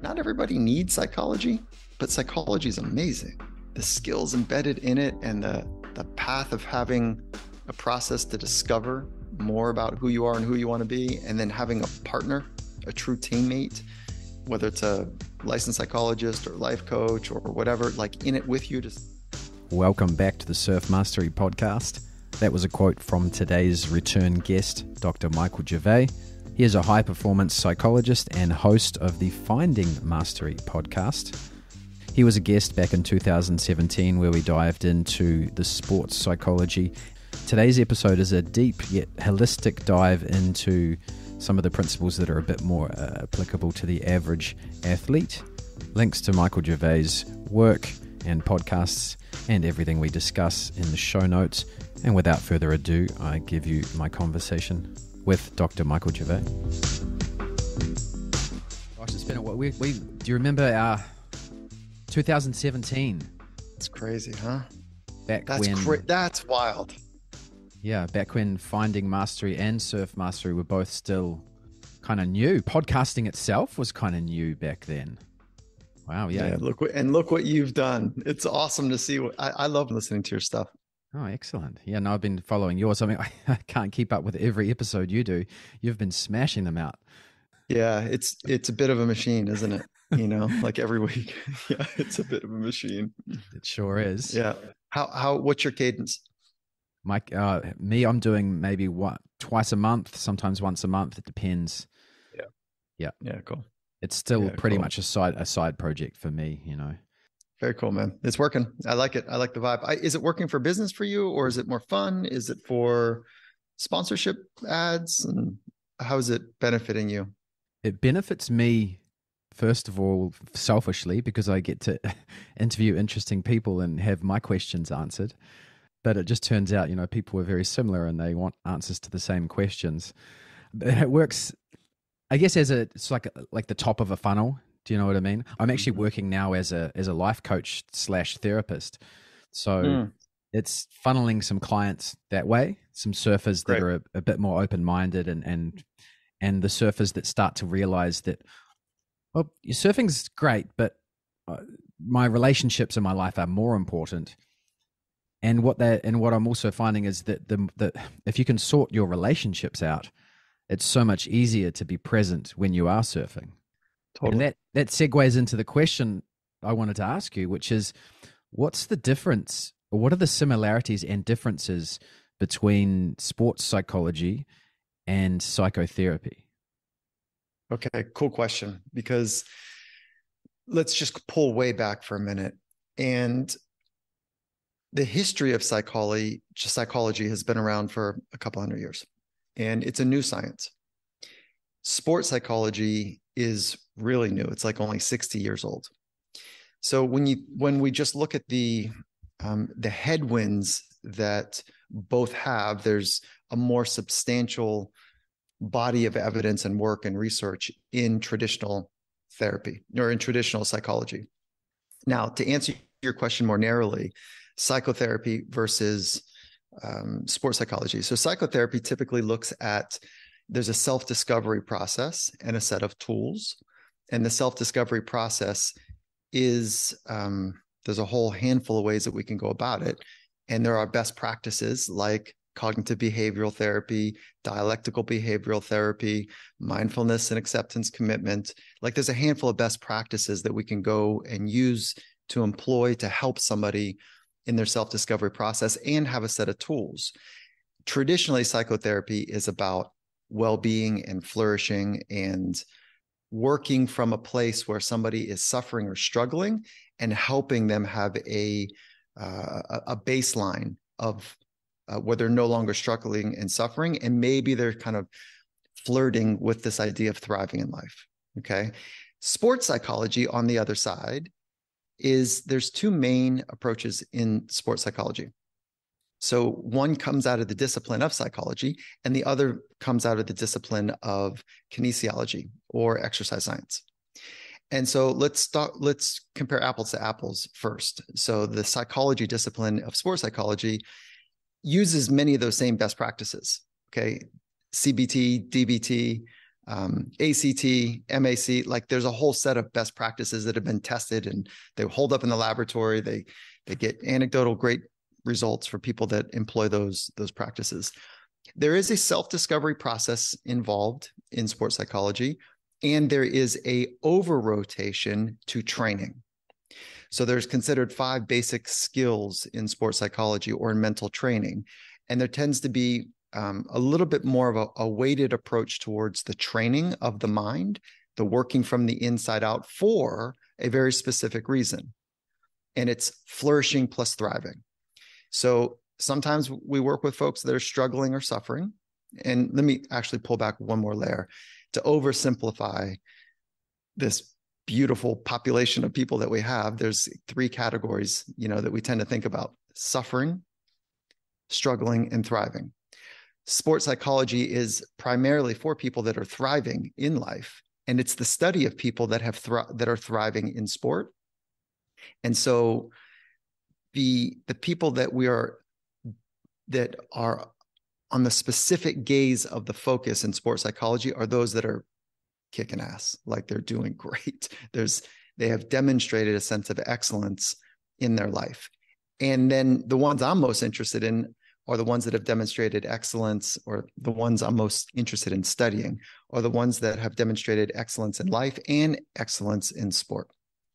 Not everybody needs psychology, but psychology is amazing. The skills embedded in it and the path of having a process to discover more about who you are and who you want to be, and then having a partner, a true teammate, whether it's a licensed psychologist or life coach or whatever, like in it with you. Welcome back to the Surf Mastery Podcast. That was a quote from today's return guest, Dr. Michael Gervais. He is a high-performance psychologist and host of the Finding Mastery podcast. He was a guest back in 2017 where we dived into the sports psychology. Today's episode is a deep yet holistic dive into some of the principles that are a bit more applicable to the average athlete. Links to Michael Gervais' work and podcasts and everything we discuss in the show notes. And without further ado, I give you my conversation with Dr. Michael Gervais. Gosh, it's been a while. Do you remember 2017? It's crazy, huh? That's wild. Yeah, back when Finding Mastery and Surf Mastery were both still kind of new. Podcasting itself was kind of new back then. Wow, yeah. Look what you've done. It's awesome to see. I love listening to your stuff. Oh, excellent. Yeah, no, I've been following yours. I mean, I can't keep up with every episode you do. You've been smashing them out. Yeah, it's a bit of a machine, isn't it? You know, like every week. Yeah, it's a bit of a machine. It sure is. Yeah. What's your cadence? Mike, I'm doing maybe twice a month, sometimes once a month. It depends. Yeah. Cool. It's still pretty much a side project for me, you know. Very cool, man. It's working. I like it. I like the vibe. Is it working for business for you, or is it more fun? Is it for sponsorship ads? And how is it benefiting you? It benefits me, first of all, selfishly, because I get to interview interesting people and have my questions answered. But it just turns out, you know, people are very similar and they want answers to the same questions. But it works, I guess, it's like the top of a funnel. Do you know what I mean? I'm actually working now as a life coach / therapist. So it's funneling some clients that way, some surfers that are a bit more open-minded and the surfers that start to realize that, well, surfing's great, but my relationships in my life are more important. And what I'm also finding is that the if you can sort your relationships out, it's so much easier to be present when you are surfing. Totally. And that segues into the question I wanted to ask you, which is, what's the difference, or what are the similarities and differences between sports psychology and psychotherapy? Okay, cool question, because let's just pull way back for a minute. And the history of psychology has been around for a couple hundred years, and it's a new science. Sports psychology is really new. It's like only 60 years old. So when we just look at the headwinds that both have, there's a more substantial body of evidence and work and research in traditional therapy or in traditional psychology. Now, to answer your question more narrowly, psychotherapy versus sports psychology. So psychotherapy typically looks at, there's a self-discovery process and a set of tools. And the self-discovery process is, there's a whole handful of ways that we can go about it. And there are best practices like cognitive behavioral therapy, dialectical behavioral therapy, mindfulness and acceptance commitment. Like there's a handful of best practices that we can go and use to employ to help somebody in their self-discovery process and have a set of tools. Traditionally, psychotherapy is about well-being and flourishing and working from a place where somebody is suffering or struggling and helping them have a baseline of where they're no longer struggling and suffering, and maybe they're kind of flirting with this idea of thriving in life. Okay. Sports psychology, on the other side, there's two main approaches in sports psychology. So one comes out of the discipline of psychology, and the other comes out of the discipline of kinesiology or exercise science. And so let's compare apples to apples first. So the psychology discipline of sports psychology uses many of those same best practices. Okay. CBT, DBT, ACT, MAC, like there's a whole set of best practices that have been tested and they hold up in the laboratory. They get anecdotal great results for people that employ those practices. There is a self-discovery process involved in sports psychology, and there is a over-rotation to training. So there's considered 5 basic skills in sports psychology or in mental training. And there tends to be a little bit more of a weighted approach towards the training of the mind, the working from the inside out for a very specific reason. And it's flourishing plus thriving. So sometimes we work with folks that are struggling or suffering. And let me actually pull back one more layer to oversimplify this beautiful population of people that we have. There's 3 categories, that we tend to think about: suffering, struggling, and thriving. Sports psychology is primarily for people that are thriving in life, and it's the study of people that are thriving in sport. And so the people that are on the specific gaze of the focus in sports psychology are those that are kicking ass, like they're doing great. They have demonstrated a sense of excellence in their life. And then the ones I'm most interested in are the ones that have demonstrated excellence, or the ones I'm most interested in studying are the ones that have demonstrated excellence in life and excellence in sport,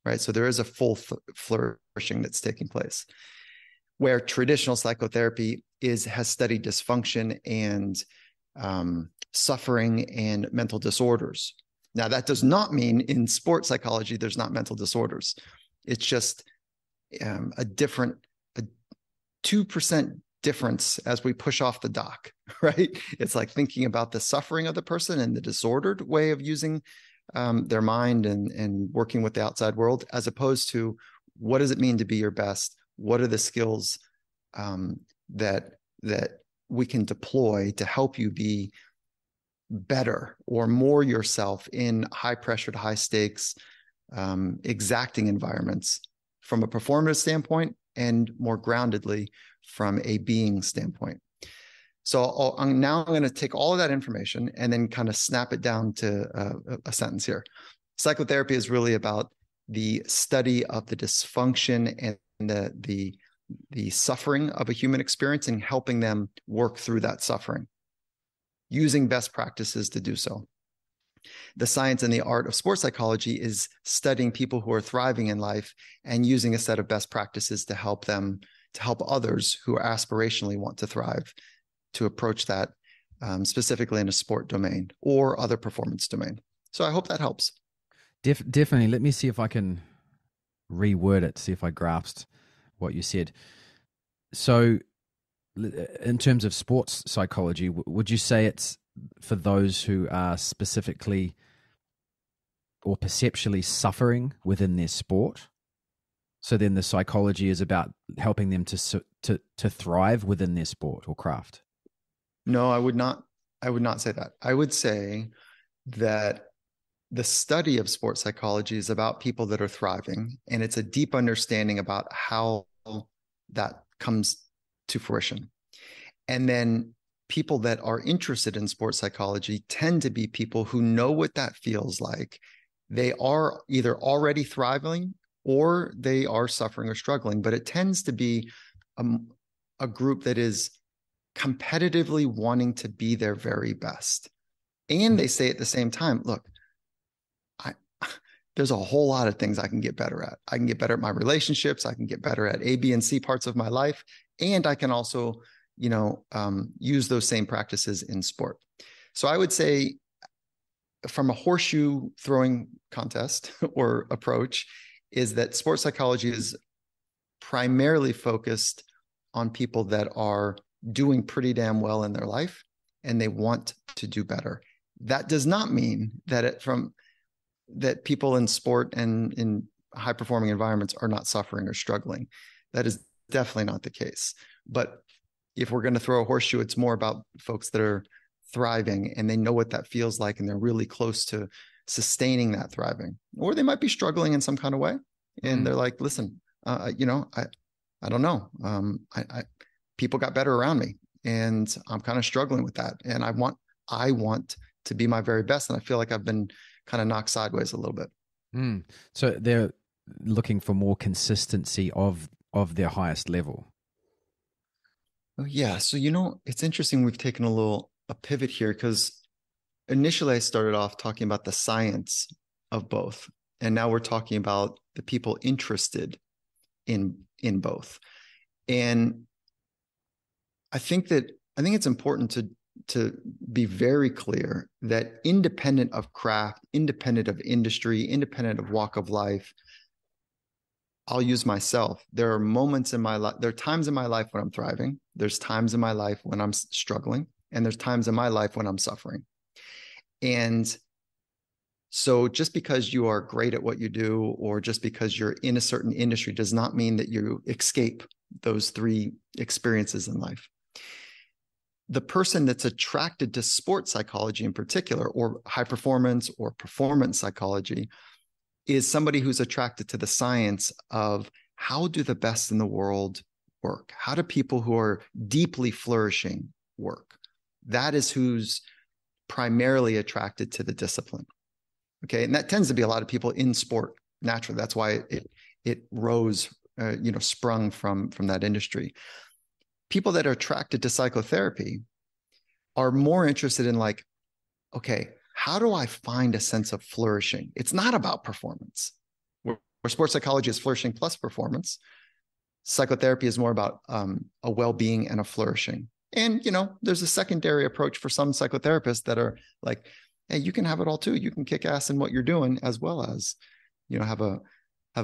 right? So there is a full flourishing that's taking place, where traditional psychotherapy has studied dysfunction and suffering and mental disorders. Now, that does not mean in sports psychology there's not mental disorders. It's just a 2% difference as we push off the dock, right? It's like thinking about the suffering of the person and the disordered way of using their mind and working with the outside world, as opposed to what does it mean to be your best? What are the skills that we can deploy to help you be better or more yourself in high pressured, high stakes, exacting environments from a performative standpoint, and more groundedly from a being standpoint. So I'm going to take all of that information and then kind of snap it down to a sentence here. Psychotherapy is really about the study of the dysfunction and the suffering of a human experience and helping them work through that suffering, using best practices to do so. The science and the art of sports psychology is studying people who are thriving in life and using a set of best practices to help others who aspirationally want to thrive to approach that, specifically in a sport domain or other performance domain. So I hope that helps. Definitely. Let me see if I can reword it, see if I grasped what you said. So in terms of sports psychology, would you say it's for those who are specifically or perceptually suffering within their sport? So then the psychology is about helping them to thrive within their sport or craft? No, I would not say that. I would say that the study of sports psychology is about people that are thriving, and it's a deep understanding about how that comes to fruition. And then people that are interested in sports psychology tend to be people who know what that feels like. They are either already thriving or they are suffering or struggling, but it tends to be a group that is competitively wanting to be their very best. And they say at the same time, look, there's a whole lot of things I can get better at. I can get better at my relationships. I can get better at A, B, and C parts of my life. And I can also, use those same practices in sport. So I would say from a horseshoe throwing contest or approach is that sports psychology is primarily focused on people that are doing pretty damn well in their life and they want to do better. That does not mean that that people in sport and in high performing environments are not suffering or struggling. That is definitely not the case. But if we're going to throw a horseshoe, it's more about folks that are thriving and they know what that feels like and they're really close to sustaining that thriving, or they might be struggling in some kind of way. And they're like, listen, I don't know. People got better around me and I'm kind of struggling with that. And I want to be my very best. And I feel like I've been kind of knocked sideways a little bit. Mm. So they're looking for more consistency of their highest level. Oh, yeah. So, it's interesting. We've taken a pivot here because initially I started off talking about the science of both. And now we're talking about the people interested in both. And I think it's important to be very clear that independent of craft, independent of industry, independent of walk of life, I'll use myself. There are moments in my life, there are times in my life when I'm thriving. There's times in my life when I'm struggling, and there's times in my life when I'm suffering. And so just because you are great at what you do, or just because you're in a certain industry, does not mean that you escape those three experiences in life. The person that's attracted to sports psychology in particular, or high performance or performance psychology, is somebody who's attracted to the science of how do the best in the world work? How do people who are deeply flourishing work? That is who's primarily attracted to the discipline. Okay. And that tends to be a lot of people in sport naturally. That's why it rose, sprung from that industry. People that are attracted to psychotherapy are more interested in like, okay, how do I find a sense of flourishing? It's not about performance. Where sports psychology is flourishing plus performance, psychotherapy is more about a well-being and a flourishing. And, there's a secondary approach for some psychotherapists that are like, hey, you can have it all too. You can kick ass in what you're doing, as well as, have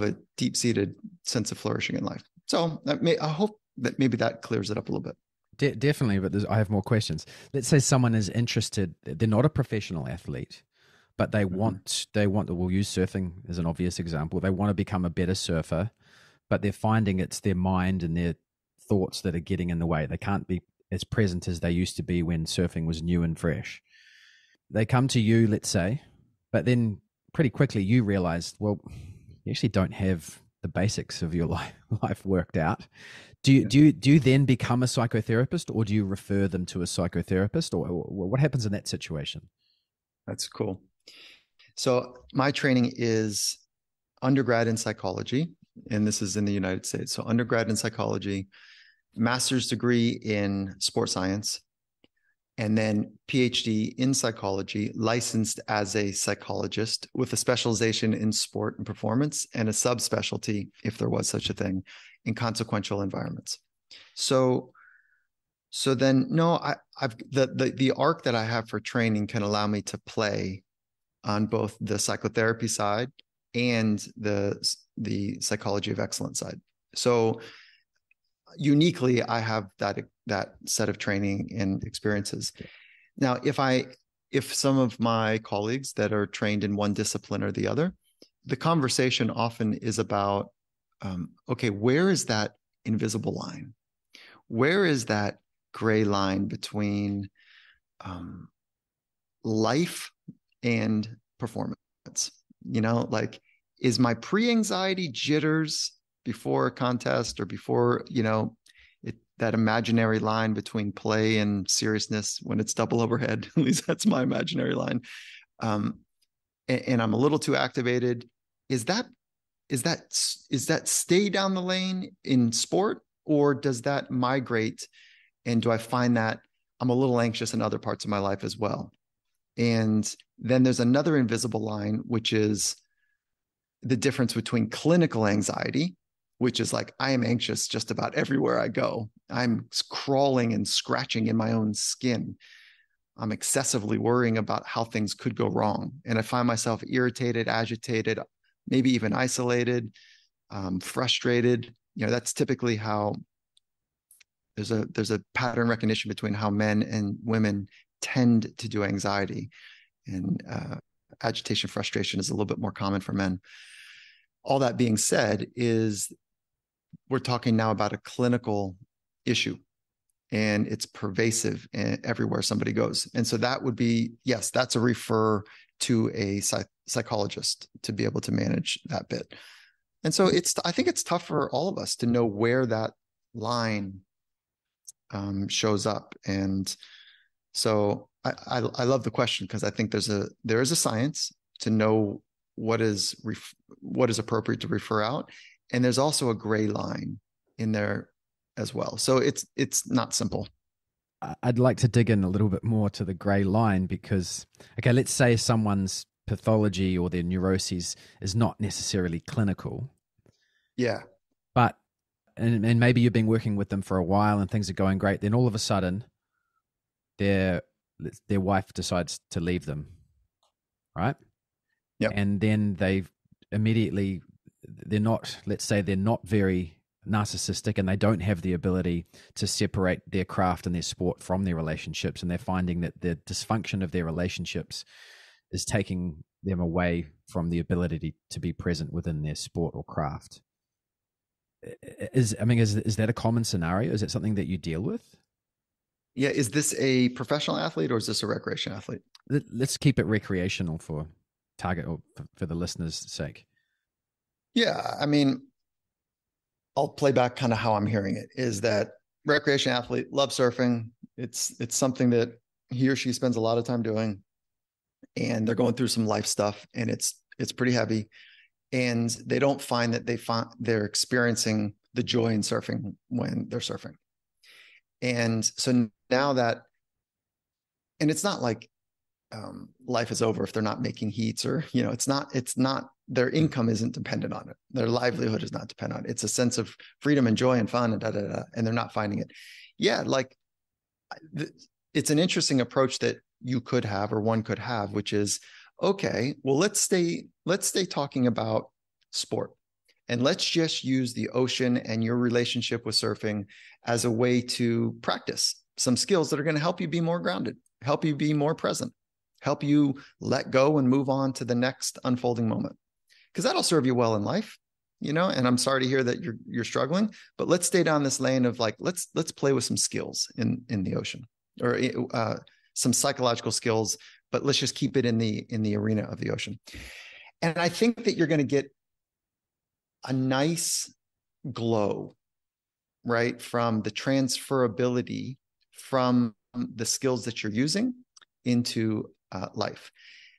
a deep-seated sense of flourishing in life. So I hope that maybe that clears it up a little bit. Definitely, but I have more questions. Let's say someone is interested, they're not a professional athlete, but they want, we'll use surfing as an obvious example. They want to become a better surfer, but they're finding it's their mind and their thoughts that are getting in the way. They can't be as present as they used to be when surfing was new and fresh. They come to you, let's say, but then pretty quickly you realize, well, you actually don't have the basics of your life worked out. Do you then become a psychotherapist, or do you refer them to a psychotherapist, or what happens in that situation? That's cool. So my training is undergrad in psychology, and this is in the United States. So undergrad in psychology, master's degree in sports science, and then PhD in psychology, licensed as a psychologist with a specialization in sport and performance, and a subspecialty, if there was such a thing, in consequential environments. So then, no, I've the arc that I have for training can allow me to play on both the psychotherapy side and the psychology of excellence side. So uniquely, I have that set of training and experiences. Now, if some of my colleagues that are trained in one discipline or the other, the conversation often is about, okay, where is that invisible line? Where is that gray line between life and performance? Like, is my pre-anxiety jitters before a contest, or before, that imaginary line between play and seriousness when it's double overhead? At least that's my imaginary line. And I'm a little too activated. Is that stay down the lane in sport, or does that migrate? And do I find that I'm a little anxious in other parts of my life as well? And then there's another invisible line, which is the difference between clinical anxiety, which is like, I am anxious just about everywhere I go. I'm crawling and scratching in my own skin. I'm excessively worrying about how things could go wrong. And I find myself irritated, agitated, maybe even isolated, frustrated. That's typically how there's a pattern recognition between how men and women tend to do anxiety. And agitation, frustration is a little bit more common for men. All that being said, we're talking now about a clinical issue, and it's pervasive everywhere somebody goes. And so that would be, yes, that's a refer to a psychologist to be able to manage that bit. And so I think it's tough for all of us to know where that line shows up. And so I love the question because I think there is a science to know what is appropriate to refer out, and there's also a gray line in there as well. So it's not simple. I'd like to dig in a little bit more to the gray line because, okay, let's say someone's pathology or their neuroses is not necessarily clinical, Yeah. but and maybe you've been working with them for a while and things are going great. Then all of a sudden, their their wife decides to leave them, right? Yep. And then they immediately, they're not, let's say they're not very narcissistic and they don't have the ability to separate their craft and their sport from their relationships, and they're finding that the dysfunction of their relationships is taking them away from the ability to be present within their sport or craft. Is that a common scenario? Is it something that you deal with? Yeah. Is this a professional athlete or is this a recreation athlete? Let's keep it recreational for target or for the listeners' sake. Yeah. I mean, I'll play back kind of how I'm hearing it is that recreation athlete loves surfing. It's something that he or she spends a lot of time doing, and they're going through some life stuff, and it's pretty heavy, and they don't find that they're experiencing the joy in surfing when they're surfing. And so now that, and it's not like life is over if they're not making heats, or it's not their income isn't dependent on it, their livelihood is not dependent on it. It's a sense of freedom and joy and fun and and they're not finding it. Yeah, like it's an interesting approach that you could have, or one could have, which is, okay, well, let's stay talking about sport, and let's just use the ocean and your relationship with surfing as a way to practice some skills that are going to help you be more grounded, help you be more present, help you let go and move on to the next unfolding moment, because that'll serve you well in life. And I'm sorry to hear that you're struggling, but let's stay down this lane of like, let's play with some skills in the ocean, or some psychological skills, but let's just keep it in the arena of the ocean. And I think that you're going to get a nice glow, right, from the transferability from the skills that you're using into life.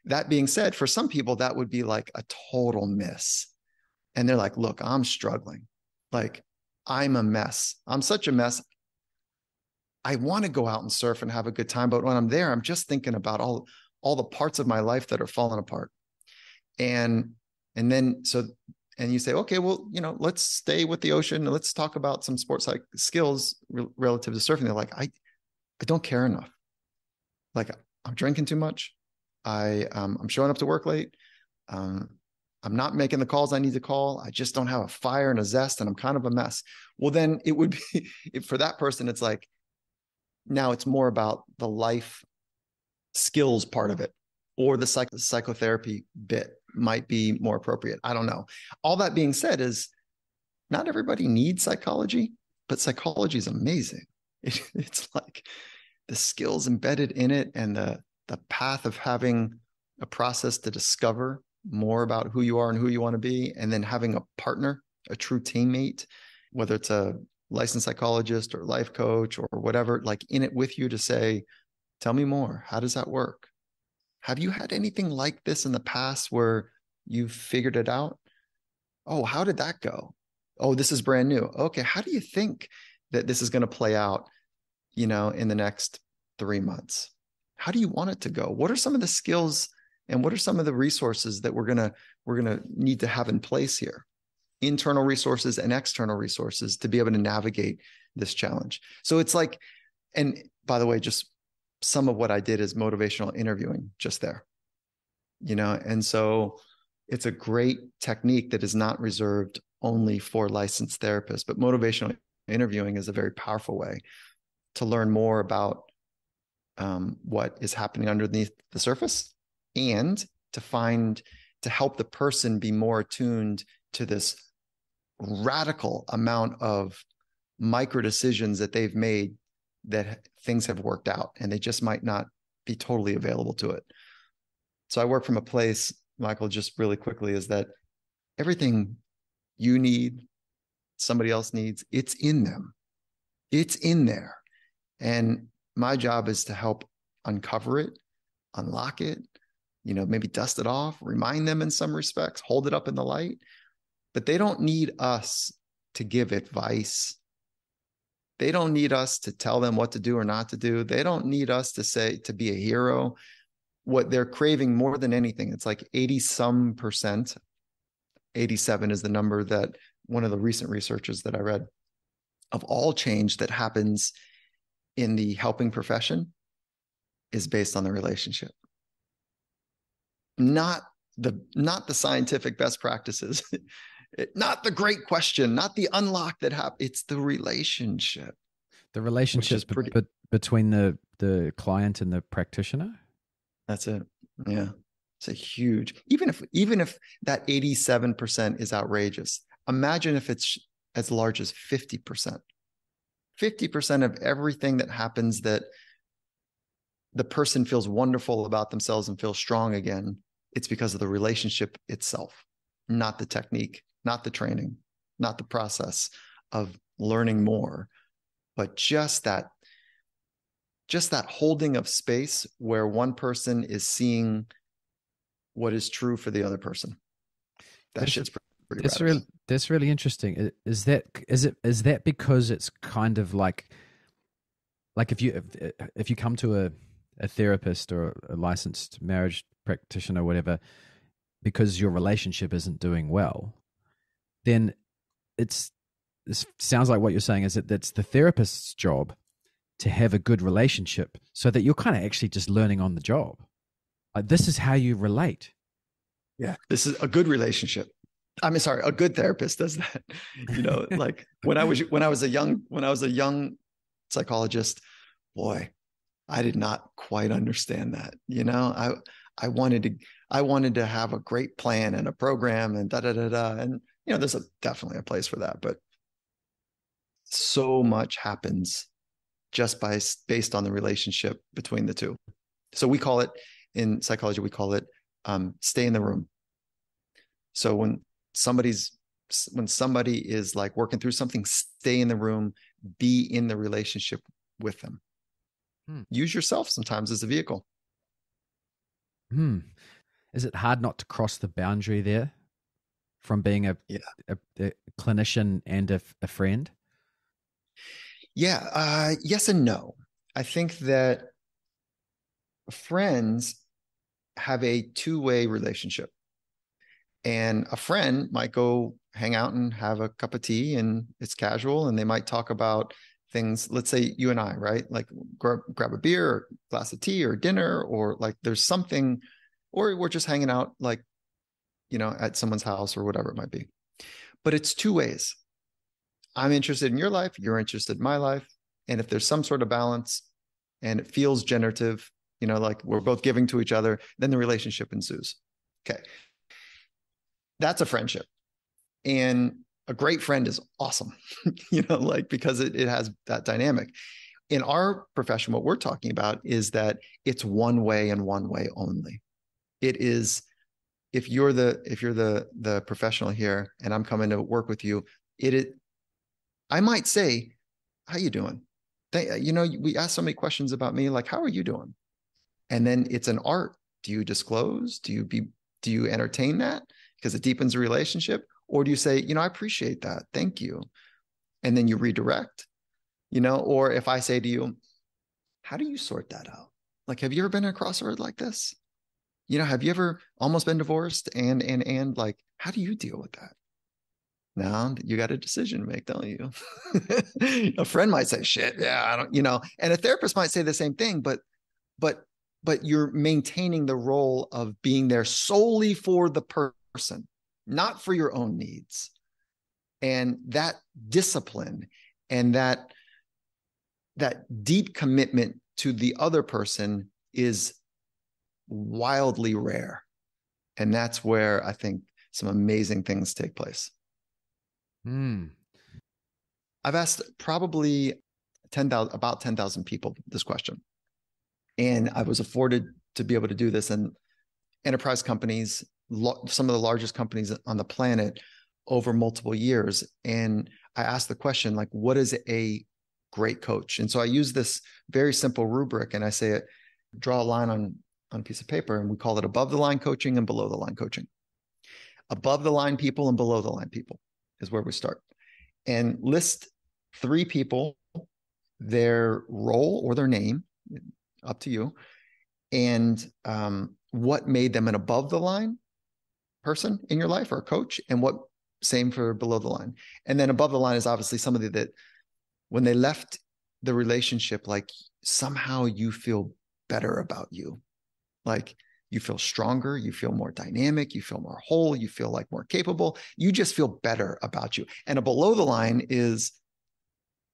That being said, for some people, that would be like a total miss. And they're like, look, I'm struggling. Like, I'm a mess. I'm such a mess. I want to go out and surf and have a good time. But when I'm there, I'm just thinking about all the parts of my life that are falling apart. And then, and you say, okay, well, let's stay with the ocean. Let's talk about some sports like skills relative to surfing. They're like, I don't care enough. Like, I'm drinking too much. I'm showing up to work late. I'm not making the calls I need to call. I just don't have a fire and a zest, and I'm kind of a mess. Well, then it would be, for that person, it's like, now it's more about the life skills part of it, or the psychotherapy bit might be more appropriate. I don't know. All that being said, is not everybody needs psychology, but psychology is amazing. It's like the skills embedded in it, and the path of having a process to discover more about who you are and who you want to be, and then having a partner, a true teammate, whether it's a licensed psychologist or life coach or whatever, like in it with you to say, tell me more. How does that work? Have you had anything like this in the past where you've figured it out? Oh, how did that go? Oh, this is brand new. Okay, how do you think that this is going to play out, in the next 3 months? How do you want it to go? What are some of the skills and what are some of the resources that we're gonna need to have in place here? Internal resources and external resources to be able to navigate this challenge. So it's like, and by the way, just some of what I did is motivational interviewing just there, and so it's a great technique that is not reserved only for licensed therapists, but motivational interviewing is a very powerful way to learn more about what is happening underneath the surface, and to help the person be more attuned to this radical amount of micro decisions that they've made, that things have worked out and they just might not be totally available to it. So I work from a place, Michael, just really quickly, is that everything you need, somebody else needs, it's in them. It's in there. And my job is to help uncover it, unlock it, maybe dust it off, remind them in some respects, hold it up in the light. But they don't need us to give advice. They don't need us to tell them what to do or not to do. They don't need us to be a hero. What they're craving more than anything, it's like 80 some percent, 87 is the number that one of the recent researchers that I read, of all change that happens in the helping profession is based on the relationship. Not the scientific best practices, not the great question, not the unlock that happens. It's the relationship. The relationship between the client and the practitioner. That's it. Yeah. It's a huge, even if that 87% is outrageous, imagine if it's as large as 50%. 50% of everything that happens that the person feels wonderful about themselves and feels strong again, it's because of the relationship itself, not the technique, not the training, not the process of learning more, but just that holding of space where one person is seeing what is true for the other person. Shit's pretty radical. That's really interesting. Is that because it's kind of like if you come to a therapist or a licensed marriage practitioner or whatever, because your relationship isn't doing well, then this sounds like what you're saying is that that's the therapist's job to have a good relationship, so that you're kind of actually just learning on the job. Like, this is how you relate. Yeah, this is a good relationship. I mean, sorry, a good therapist does that. Like when I was a young psychologist, boy, I did not quite understand that. I wanted to have a great plan and a program and and there's definitely a place for that, but so much happens just based on the relationship between the two. So we call it, in psychology, stay in the room. So when somebody is like working through something, stay in the room, be in the relationship with them. Use yourself sometimes as a vehicle. Is it hard not to cross the boundary there from being a clinician and a friend? Yeah. Yes and no. I think that friends have a two-way relationship, and a friend might go hang out and have a cup of tea and it's casual, and they might talk about things. Let's say you and I, right? Like grab a beer or a glass of tea or dinner, or like there's something, or we're just hanging out, like, at someone's house or whatever it might be. But it's two ways. I'm interested in your life, you're interested in my life. And if there's some sort of balance and it feels generative, like we're both giving to each other, then the relationship ensues. Okay. That's a friendship. And a great friend is awesome, because it has that dynamic. In our profession, what we're talking about is that it's one way and one way only. It is, if you're the professional here and I'm coming to work with you, I might say, how you doing? We ask so many questions about me, like, how are you doing? And then it's an art. Do you disclose? Do you entertain that because it deepens the relationship? Or do you say, I appreciate that, thank you. And then you redirect, or if I say to you, how do you sort that out? Like, have you ever been in a crossroad like this? Have you ever almost been divorced and like, how do you deal with that? Now you got a decision to make, don't you? A friend might say, shit, yeah, I don't, and a therapist might say the same thing, but you're maintaining the role of being there solely for the person, not for your own needs. And that discipline and that deep commitment to the other person is wildly rare. And that's where I think some amazing things take place. I've asked probably about 10,000 people this question. And I was afforded to be able to do this in enterprise companies, some of the largest companies on the planet, over multiple years. And I asked the question, like, what is a great coach? And so I use this very simple rubric, and I say, draw a line on a piece of paper, and we call it above the line coaching and below the line coaching. Above the line people and below the line people is where we start. And list 3 people, their role or their name, up to you, and what made them an above the line person in your life or a coach, and what same for below the line. And then above the line is obviously somebody that when they left the relationship, like somehow you feel better about you. Like you feel stronger, you feel more dynamic, you feel more whole, you feel like more capable. You just feel better about you. And a below the line is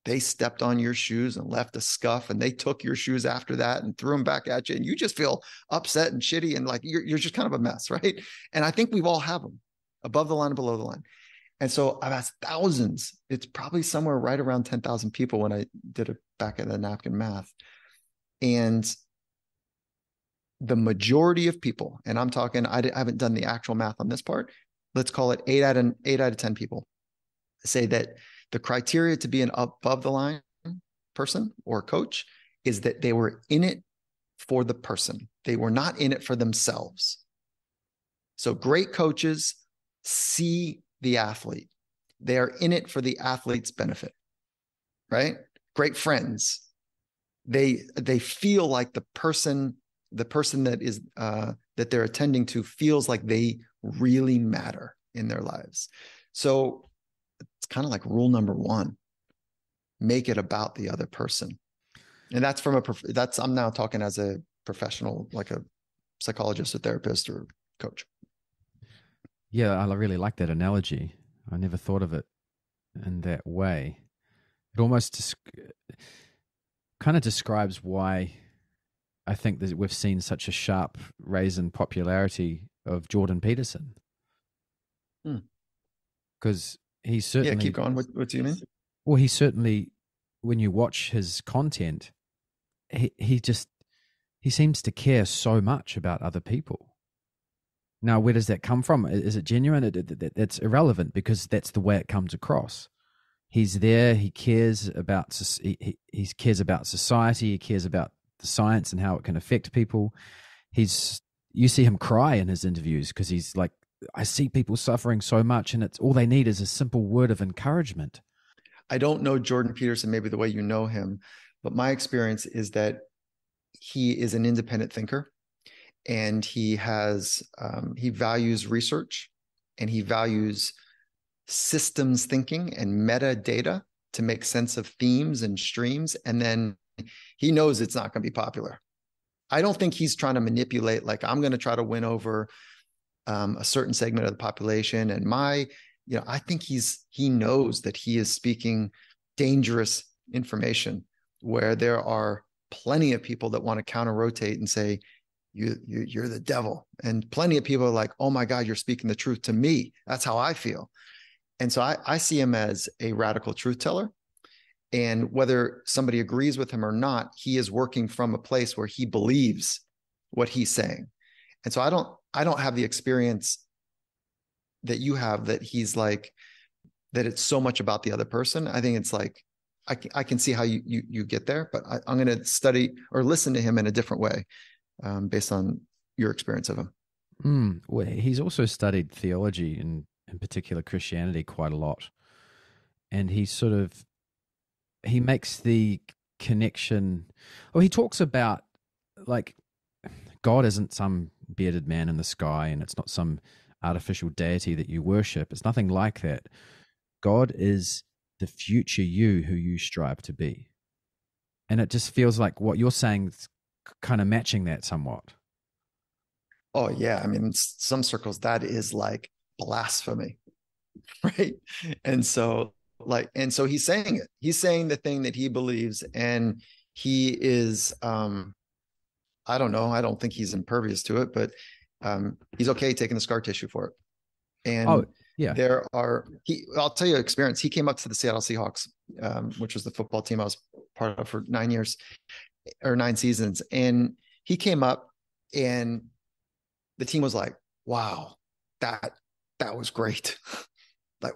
they stepped on your shoes and left a scuff, and they took your shoes after that and threw them back at you. And you just feel upset and shitty and like you're just kind of a mess, right? And I think we've all have them, above the line and below the line. And so I've asked thousands. It's probably somewhere right around 10,000 people when I did it back at the napkin math. And the majority of people, and I'm talking, I haven't done the actual math on this part. Let's call it 8 out of 10 people say that the criteria to be an above the line person or coach is that they were in it for the person. They were not in it for themselves. So great coaches see the athlete. They are in it for the athlete's benefit, right? Great friends. They feel like the person that is that they're attending to feels like they really matter in their lives. So it's kind of like rule number 1: make it about the other person. And that's I'm now talking as a professional, like a psychologist, a therapist, or coach. Yeah, I really like that analogy. I never thought of it in that way. It almost kind of describes why I think that we've seen such a sharp rise in popularity of Jordan Peterson. Because he's certainly... Yeah, keep going. What do you mean? Well, he certainly, when you watch his content, he seems to care so much about other people. Now, where does that come from? Is it genuine? That's irrelevant, because that's the way it comes across. He's there. He cares about he cares about society. He cares about the science and how it can affect people. You see him cry in his interviews because he's like, I see people suffering so much, and it's all they need is a simple word of encouragement. I don't know Jordan Peterson maybe the way you know him, but my experience is that he is an independent thinker. And he values research, and he values systems thinking and metadata to make sense of themes and streams. And then he knows it's not going to be popular. I don't think he's trying to manipulate, like, I'm going to try to win over a certain segment of the population. And I think he knows that he is speaking dangerous information where there are plenty of people that want to counter rotate and say, you're the devil. And plenty of people are like, oh my God, you're speaking the truth to me. That's how I feel. And so I see him as a radical truth teller. And whether somebody agrees with him or not, he is working from a place where he believes what he's saying. And so I don't have the experience that you have, that he's like, that it's so much about the other person. I think it's like, I can see how you get there, but I'm going to study or listen to him in a different way. Based on your experience of him. Well, he's also studied theology and in particular Christianity quite a lot. And he makes the connection, he talks about, like, God isn't some bearded man in the sky, and it's not some artificial deity that you worship. It's nothing like that. God is the future you who you strive to be. And it just feels like what you're saying is kind of matching that somewhat. Oh yeah. I mean, in some circles that is like blasphemy, right? And so he's saying it. He's saying the thing that he believes, and he is, I don't know. I don't think he's impervious to it, but he's okay taking the scar tissue for it. And yeah, I'll tell you an experience. He came up to the Seattle Seahawks, which was the football team I was part of for 9 years. Or 9 seasons. And he came up, and the team was like, wow, that was great. Like,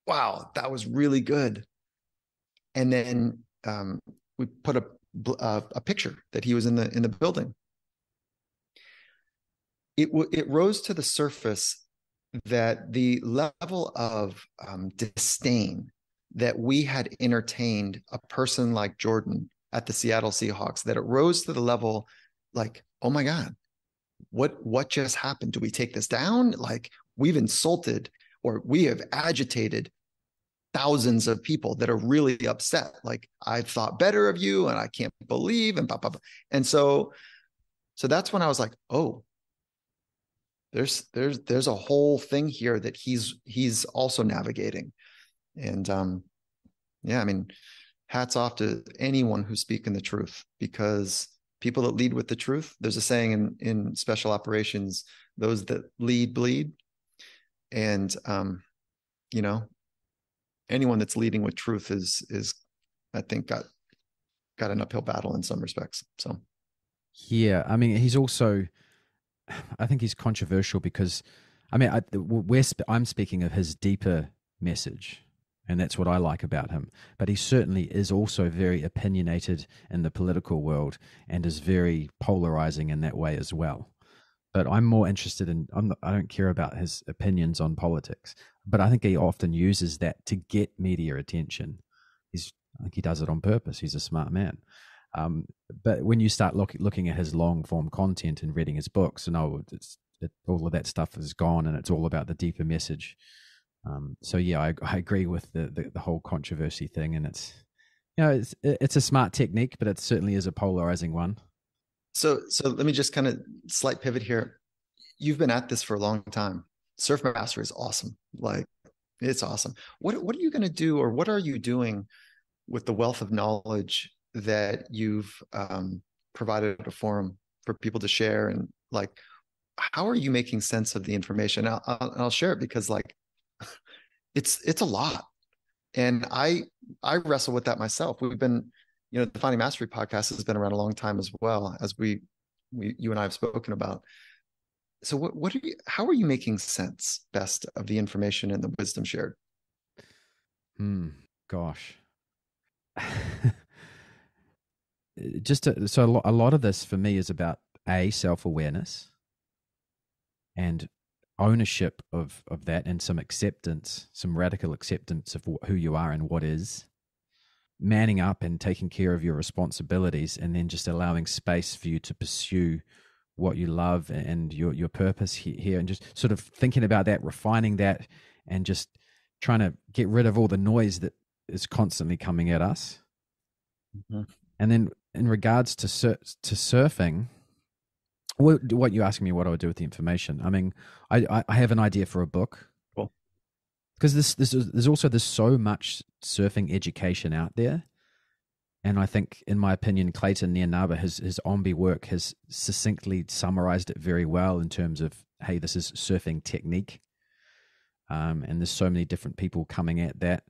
wow, that was really good. And then we put a picture that he was in the building, it rose to the surface that the level of disdain that we had entertained a person like Jordan at the Seattle Seahawks, that it rose to the level like, oh my God, what just happened? Do we take this down? Like, we've insulted or we have agitated thousands of people that are really upset. Like, I thought better of you and I can't believe, and blah, blah, blah. And so that's when I was like, oh, there's a whole thing here that he's also navigating. And yeah, I mean, hats off to anyone who's speaking the truth, because people that lead with the truth, there's a saying in special operations, those that lead bleed. And you know, anyone that's leading with truth is I think got an uphill battle in some respects. So Yeah, I mean, he's also, I think he's controversial because, I mean, I'm speaking of his deeper message, and that's what I like about him. But he certainly is also very opinionated in the political world and is very polarizing in that way as well. But I'm more interested in, I don't care about his opinions on politics, but I think he often uses that to get media attention. I think he does it on purpose. He's a smart man. But when you start looking at his long form content and reading his books, and all of that stuff is gone, and it's all about the deeper message. So yeah, I agree with the whole controversy thing, and it's a smart technique, but it certainly is a polarizing one. so let me just kind of slight pivot here. You've been at this for a long time. Surf Master is awesome. Like, it's awesome. What are you going to do, or what are you doing with the wealth of knowledge that you've provided a forum for people to share? And like, how are you making sense of the information? I'll share it because like it's a lot, and I wrestle with that myself. We've been, the Finding Mastery podcast has been around a long time as well, as you and I have spoken about. So how are you making sense best of the information and the wisdom shared? Gosh. So a lot of this for me is about self-awareness and ownership of that, and some acceptance, some radical acceptance of who you are and what is, manning up and taking care of your responsibilities, and then just allowing space for you to pursue what you love and your purpose here, and just sort of thinking about that, refining that, and just trying to get rid of all the noise that is constantly coming at us. Mm-hmm. And then in regards to surfing, what you asking me what I would do with the information? I mean, I have an idea for a book. Cool. Because there's so much surfing education out there. And I think, in my opinion, Clayton Nianaba, his Ombi work has succinctly summarized it very well in terms of, hey, this is surfing technique. And there's so many different people coming at that.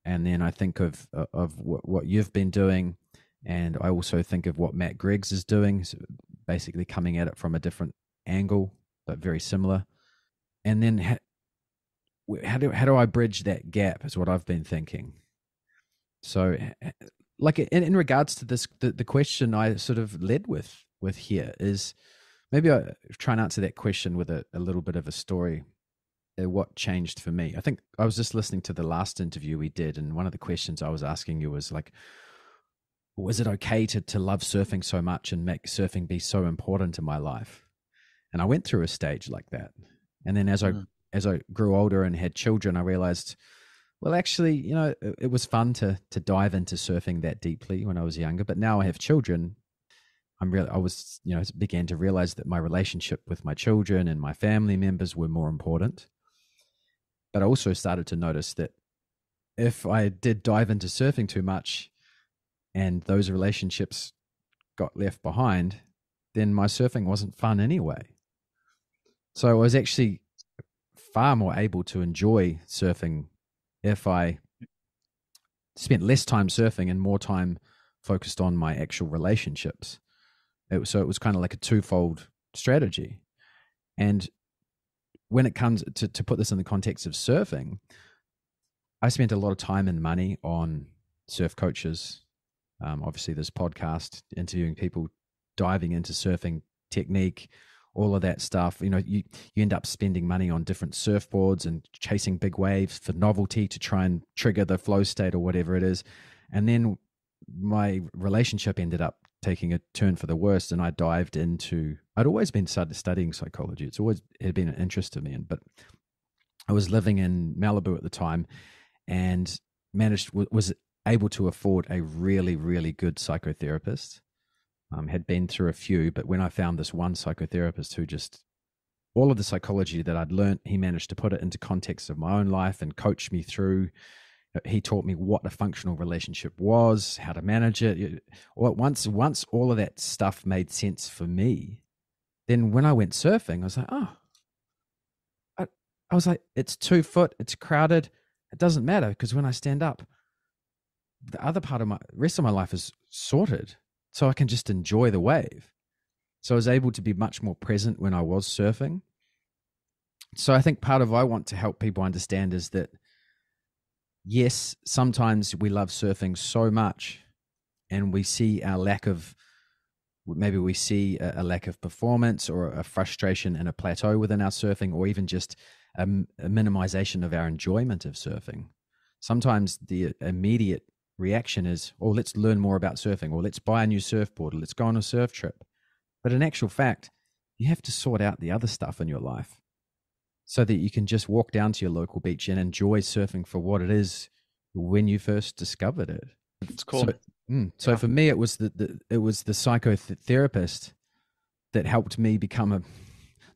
And then I think of what you've been doing. And I also think of what Matt Greggs is doing, so basically coming at it from a different angle, but very similar. And then how do I bridge that gap is what I've been thinking. So like in regards to this, the question I sort of led with here is, maybe I try and answer that question with a little bit of a story. What changed for me? I think I was just listening to the last interview we did, and one of the questions I was asking you was like, was it okay to love surfing so much and make surfing be so important in my life? And I went through a stage like that. And then as I grew older and had children, I realized, well, actually, it was fun to dive into surfing that deeply when I was younger. But now I have children. Began to realize that my relationship with my children and my family members were more important. But I also started to notice that if I did dive into surfing too much and those relationships got left behind, then my surfing wasn't fun anyway. So I was actually far more able to enjoy surfing if I spent less time surfing and more time focused on my actual relationships. So it was kind of like a twofold strategy. And when it comes to put this in the context of surfing, I spent a lot of time and money on surf coaches. Obviously, this podcast, interviewing people diving into surfing technique, all of that stuff. You end up spending money on different surfboards and chasing big waves for novelty to try and trigger the flow state or whatever it is. And then my relationship ended up taking a turn for the worst, and I'd always been studying psychology. It's always had been an interest to me, but I was living in Malibu at the time and was able to afford a really, really good psychotherapist. Had been through a few, but when I found this one psychotherapist who just, all of the psychology that I'd learned, he managed to put it into context of my own life and coach me through. He taught me what a functional relationship was, how to manage it. Once all of that stuff made sense for me, then when I went surfing, I was like, I was like, it's 2 foot, it's crowded. It doesn't matter, because when I stand up, the other part of rest of my life is sorted. So I can just enjoy the wave. So I was able to be much more present when I was surfing. So I think part of what I want to help people understand is that, yes, sometimes we love surfing so much and we see a lack of performance or a frustration and a plateau within our surfing, or even just a minimization of our enjoyment of surfing. Sometimes the immediate reaction is, oh, let's learn more about surfing, or let's buy a new surfboard, or let's go on a surf trip. But in actual fact, you have to sort out the other stuff in your life so that you can just walk down to your local beach and enjoy surfing for what it is when you first discovered it. It's cool. So for me, it was the psychotherapist that helped me become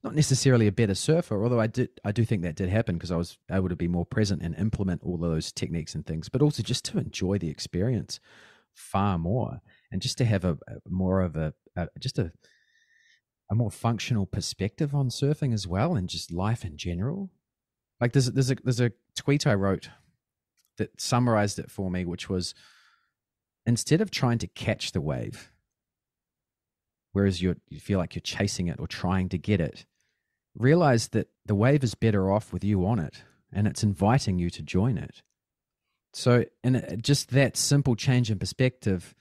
not necessarily a better surfer, although I do think that did happen because I was able to be more present and implement all of those techniques and things, but also just to enjoy the experience far more, and just to have a more functional perspective on surfing as well, and just life in general. Like there's a tweet I wrote that summarized it for me, which was, instead of trying to catch the wave, whereas you feel like you're chasing it or trying to get it, realize that the wave is better off with you on it, and it's inviting you to join it. So, and just that simple change in perspective,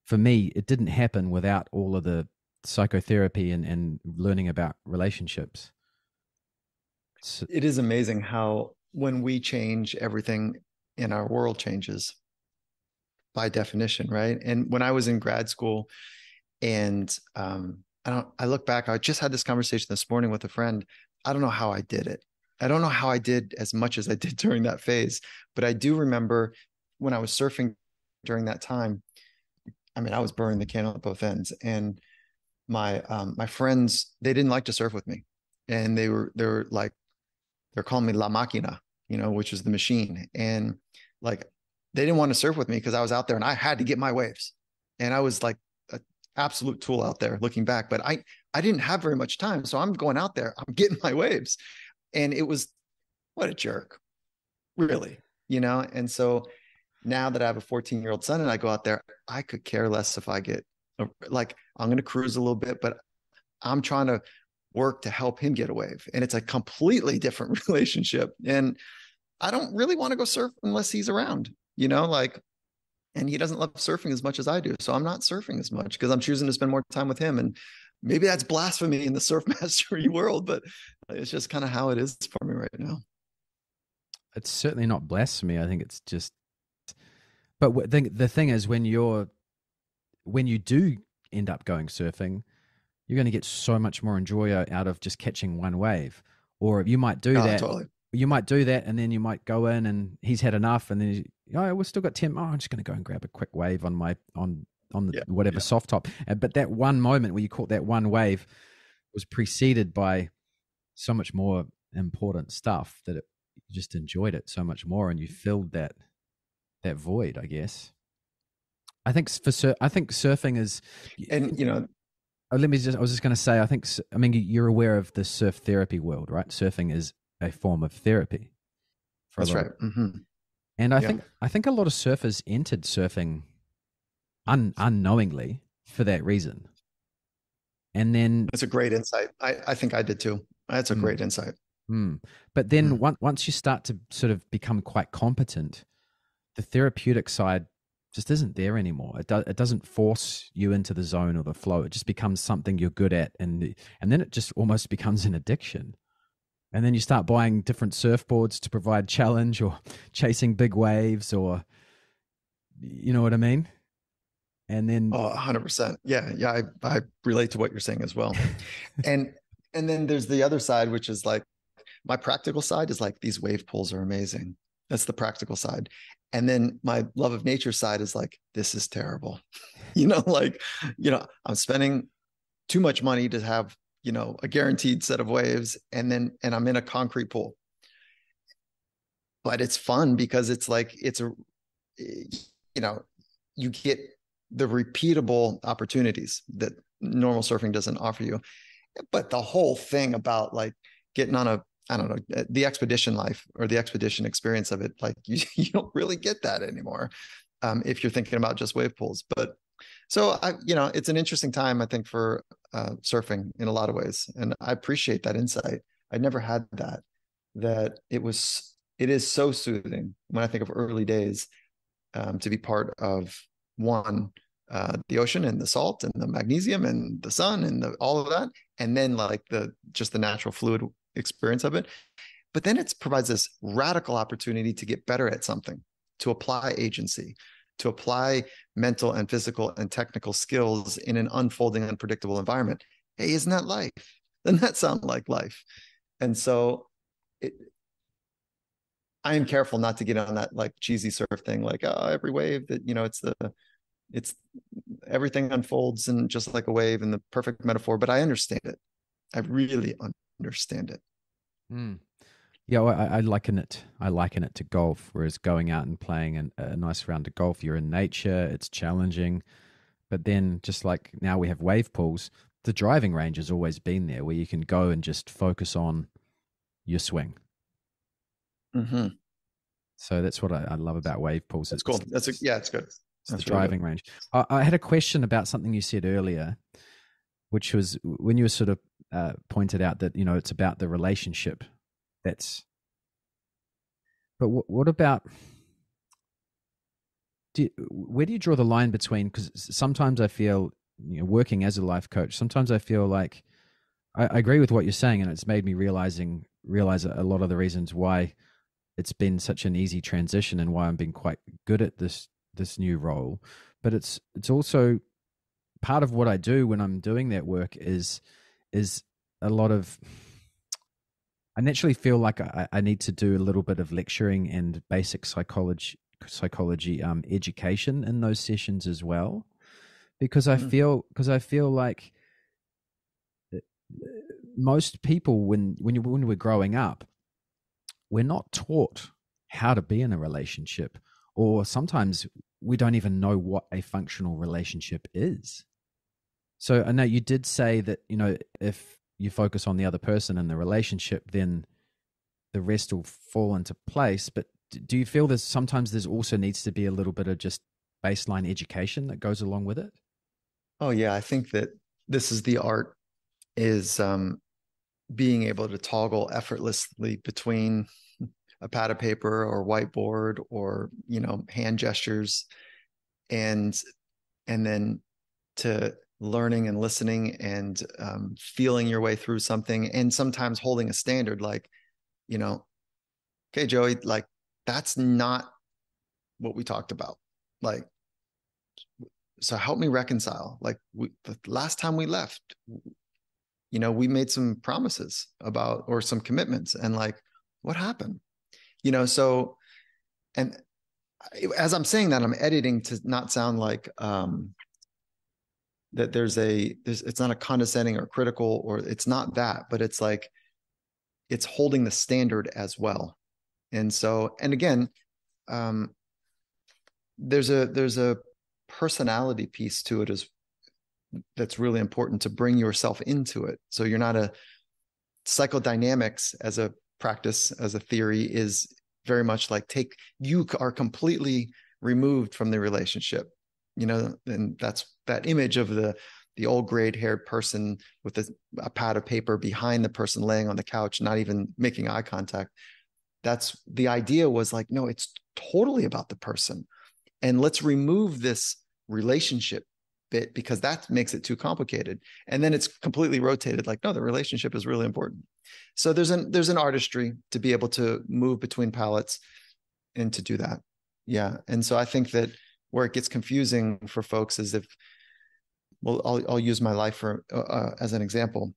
for me, it didn't happen without all of the psychotherapy and learning about relationships. So, it is amazing how when we change, everything in our world changes by definition, right? And when I was in grad school, and I look back, I just had this conversation this morning with a friend. I don't know how I did it. I don't know how I did as much as I did during that phase, but I do remember when I was surfing during that time, I mean, I was burning the candle at both ends, and my friends, they didn't like to surf with me, and they're calling me La Máquina, which is the machine. And like, they didn't want to surf with me because I was out there and I had to get my waves. And I was like an absolute tool out there looking back, but I didn't have very much time. So I'm going out there, I'm getting my waves. And it was, what a jerk, really, And so now that I have a 14-year-old son and I go out there, I could care less if I get, like, I'm going to cruise a little bit, but I'm trying to work to help him get a wave. And it's a completely different relationship. And I don't really want to go surf unless he's around, and he doesn't love surfing as much as I do. So I'm not surfing as much because I'm choosing to spend more time with him. And maybe that's blasphemy in the surf mastery world, but it's just kind of how it is for me right now. It's certainly not blasphemy. I think it's just, but the thing is, when you do end up going surfing, you're going to get so much more enjoy out of just catching one wave. Or you might do that. Totally. You might do that, and then you might go in and he's had enough, and then we've still got 10. I'm just going to go and grab a quick wave on the soft top. But that one moment where you caught that one wave was preceded by so much more important stuff that you just enjoyed it so much more, and you filled that void, I guess. I think surfing is, and I was just going to say, you're aware of the surf therapy world, right? Surfing is a form of therapy. That's right. Mm-hmm. And I think a lot of surfers entered surfing unknowingly for that reason. And then that's a great insight. I think I did too. That's a great insight. But then once you start to sort of become quite competent, the therapeutic side just isn't there anymore. It doesn't force you into the zone or the flow. It just becomes something you're good at, and then it just almost becomes an addiction. And then you start buying different surfboards to provide challenge, or chasing big waves, or you know what I mean? And then, Oh, 100%. Yeah. Yeah. I relate to what you're saying as well. And, and then there's the other side, which is like my practical side is like, these wave pools are amazing. That's the practical side. And then my love of nature side is like, this is terrible. Like, I'm spending too much money to have, a guaranteed set of waves. And I'm in a concrete pool, but it's fun because it's like, you get the repeatable opportunities that normal surfing doesn't offer you. But the whole thing about like getting on I don't know, the expedition life or the expedition experience of it, like you don't really get that anymore if you're thinking about just wave pools. But so it's an interesting time, I think, for surfing in a lot of ways. And I appreciate that insight. I never had that it is so soothing when I think of early days to be part of the ocean and the salt and the magnesium and the sun and all of that, and then like just the natural fluid experience of it. But then it provides this radical opportunity to get better at something, to apply agency, to apply mental and physical and technical skills in an unfolding, unpredictable environment. Hey, isn't that life? Doesn't that sound like life? And so I am careful not to get on that like cheesy surf thing, like, oh, every wave that, it's everything unfolds and just like a wave, and the perfect metaphor, but I understand it. I really understand it. mm, yeah, well, I liken it. I liken it to golf, whereas going out and playing a nice round of golf, you're in nature, it's challenging. But then, just like now we have wave pools, the driving range has always been there, where you can go and just focus on your swing. Mm-hmm. So that's what I love about wave pools. That's cool. Yeah, it's good. It's the driving range. I had a question about something you said earlier, which was when you were sort of pointed out that, it's about the relationship. But what about, where do you draw the line between, because sometimes I feel, working as a life coach, sometimes I feel like I agree with what you're saying, and it's made me realize a lot of the reasons why it's been such an easy transition and why I'm being quite good at this new role. But it's also part of what I do when I'm doing that work is a lot of, I naturally feel like I need to do a little bit of lecturing and basic psychology education in those sessions as well, because I feel like most people when we're growing up, we're not taught how to be in a relationship, or sometimes we don't even know what a functional relationship is. So I know you did say that, if you focus on the other person and the relationship, then the rest will fall into place. But do you feel sometimes there's also needs to be a little bit of just baseline education that goes along with it? Oh yeah, I think that this is the art, is being able to toggle effortlessly between a pad of paper or whiteboard or hand gestures, and then to learning and listening and feeling your way through something, and sometimes holding a standard like, okay, Joey, like that's not what we talked about. Like, so help me reconcile. Like the last time we left, we made some promises about, or some commitments, and like, what happened? So, and as I'm saying that, I'm editing to not sound like that it's not a condescending or critical, or it's not that, but it's like, it's holding the standard as well. And so, and again, there's a personality piece to it that's really important, to bring yourself into it. So you're not psychodynamics as a practice, as a theory, is very much like you are completely removed from the relationship, and that's that image of the old gray-haired person with a pad of paper behind the person laying on the couch, not even making eye contact. That's the idea, was like, no, it's totally about the person. And let's remove this relationship bit because that makes it too complicated. And then it's completely rotated like, no, the relationship is really important. So there's an artistry to be able to move between palettes and to do that. Yeah. And so I think that where it gets confusing for folks is if, well, I'll use my life for as an example,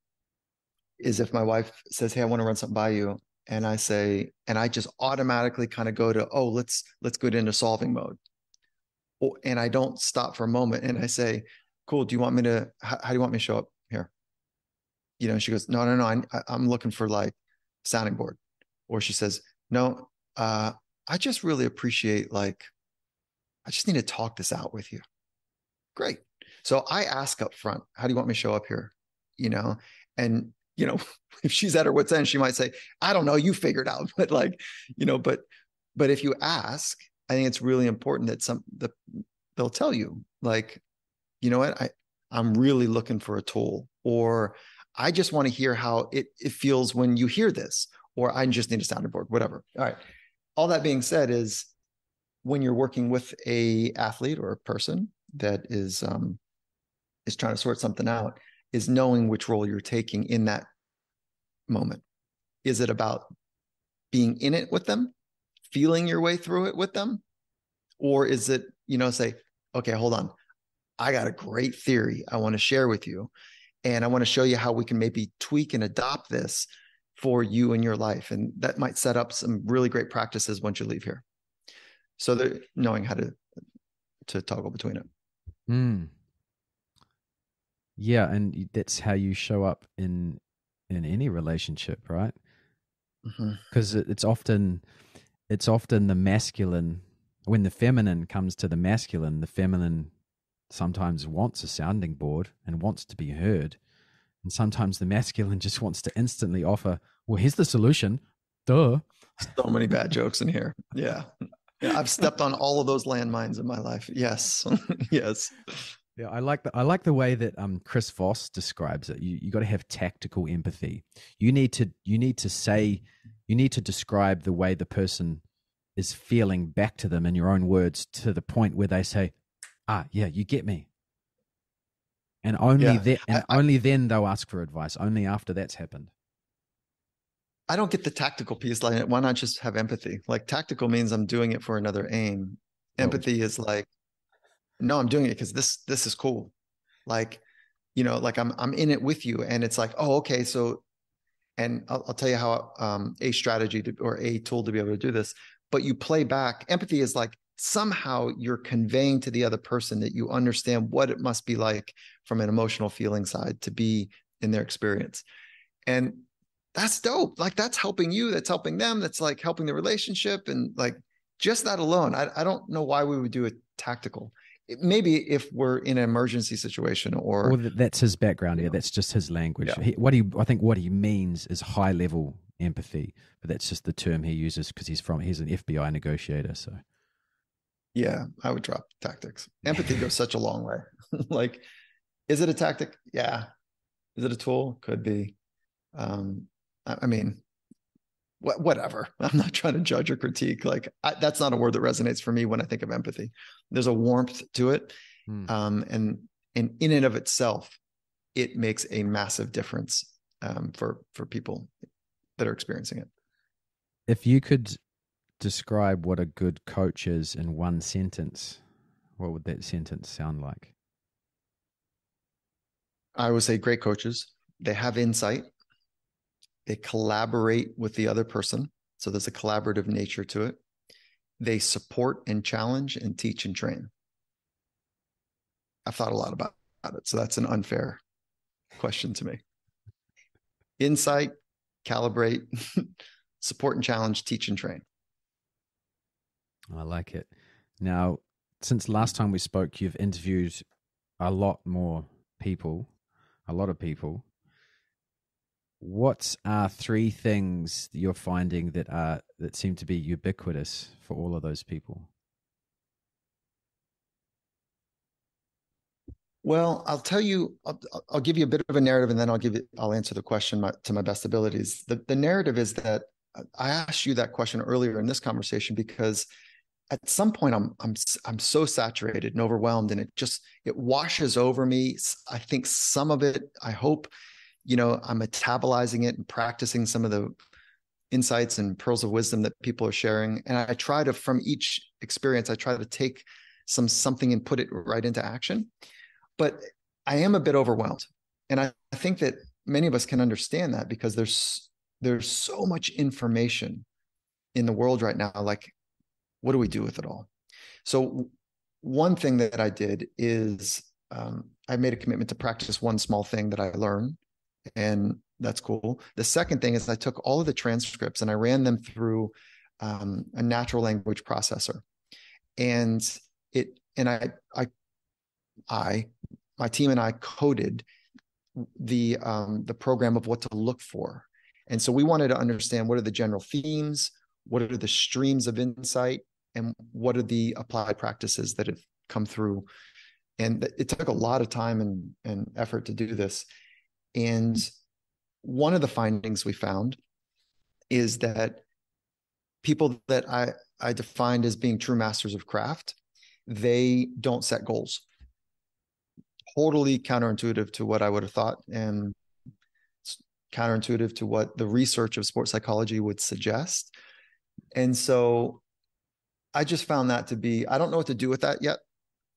is if my wife says, hey, I want to run something by you. And I say, and I just automatically kind of go to, oh, let's go into solving mode. And I don't stop for a moment. And I say, cool, do you want me to, how do you want me to show up here? You know, and she goes, no, I'm looking for like sounding board. Or she says, no, I just really appreciate like, I just need to talk this out with you. Great. So I ask up front, how do you want me to show up here? You know, and if she's at her wit's end, she might say, I don't know, you figure it out. But like, but if you ask, I think it's really important that they'll tell you, like, you know what, I'm really looking for a tool, or I just want to hear how it feels when you hear this, or I just need a sounding board, whatever. All right. All that being said is when you're working with a athlete or a person that is trying to sort something out, is knowing which role you're taking in that moment. Is it about being in it with them, feeling your way through it with them? Or is it, say, okay, hold on. I got a great theory I want to share with you. And I want to show you how we can maybe tweak and adopt this for you in your life. And that might set up some really great practices once you leave here. So they're knowing how to toggle between it. Mm. Yeah, and that's how you show up in any relationship, right? Because it's often the masculine. When the feminine comes to the feminine sometimes wants a sounding board and wants to be heard, and sometimes the masculine just wants to instantly offer, well, here's the solution. Duh. So many bad jokes in here. Yeah. Yeah, I've stepped on all of those landmines in my life. Yes. Yes. Yeah, I like the way that Chris Voss describes it. You got to have tactical empathy. You need to describe the way the person is feeling back to them in your own words to the point where they say, yeah, you get me. And only then they'll ask for advice. Only after that's happened. I don't get the tactical piece. Like, why not just have empathy? Like, tactical means I'm doing it for another aim. Empathy is like, no, I'm doing it because this is cool. Like, like I'm in it with you, and it's like, oh, okay. So, and I'll tell you how a strategy or a tool to be able to do this. But you play back. Empathy is like somehow you're conveying to the other person that you understand what it must be like from an emotional feeling side to be in their experience, and that's dope. Like, that's helping you, that's helping them, that's like helping the relationship. And like, just that alone, I don't know why we would do it tactical. Maybe if we're in an emergency situation or that's his background. Yeah, that's just his language. Yeah. I think what he means is high level empathy, but that's just the term he uses because he's an FBI negotiator. So yeah, I would drop tactics. Empathy goes such a long way. Like, is it a tactic? Yeah. Is it a tool? Could be. I mean, whatever. I'm not trying to judge or critique. Like, that's not a word that resonates for me when I think of empathy. There's a warmth to it. And in and of itself, it makes a massive difference for people that are experiencing it. If you could describe what a good coach is in one sentence, what would that sentence sound like? I would say great coaches, they have insight. They collaborate with the other person. So there's a collaborative nature to it. They support and challenge and teach and train. I've thought a lot about it. So that's an unfair question to me. Insight, calibrate, support and challenge, teach and train. I like it. Now, since last time we spoke, you've interviewed a lot of people. What are three things that you're finding that seem to be ubiquitous for all of those people? Well, I'll tell you, I'll give you a bit of a narrative, and then I'll answer the question to my best abilities. The narrative is that I asked you that question earlier in this conversation because at some point I'm so saturated and overwhelmed, and it washes over me. I think some of it, I hope, I'm metabolizing it and practicing some of the insights and pearls of wisdom that people are sharing. And I try to, from each experience, I try to take something and put it right into action. But I am a bit overwhelmed. And I think that many of us can understand that, because there's so much information in the world right now. Like, what do we do with it all? So one thing that I did is I made a commitment to practice one small thing that I learned, and that's cool. The second thing is I took all of the transcripts and I ran them through a natural language processor, and my team and I coded the program of what to look for. And so we wanted to understand, what are the general themes, what are the streams of insight, and what are the applied practices that have come through. And it took a lot of time and effort to do this. And one of the findings we found is that people that I defined as being true masters of craft, they don't set goals. Totally counterintuitive to what I would have thought, and counterintuitive to what the research of sports psychology would suggest. And so I just found that to be, I don't know what to do with that yet,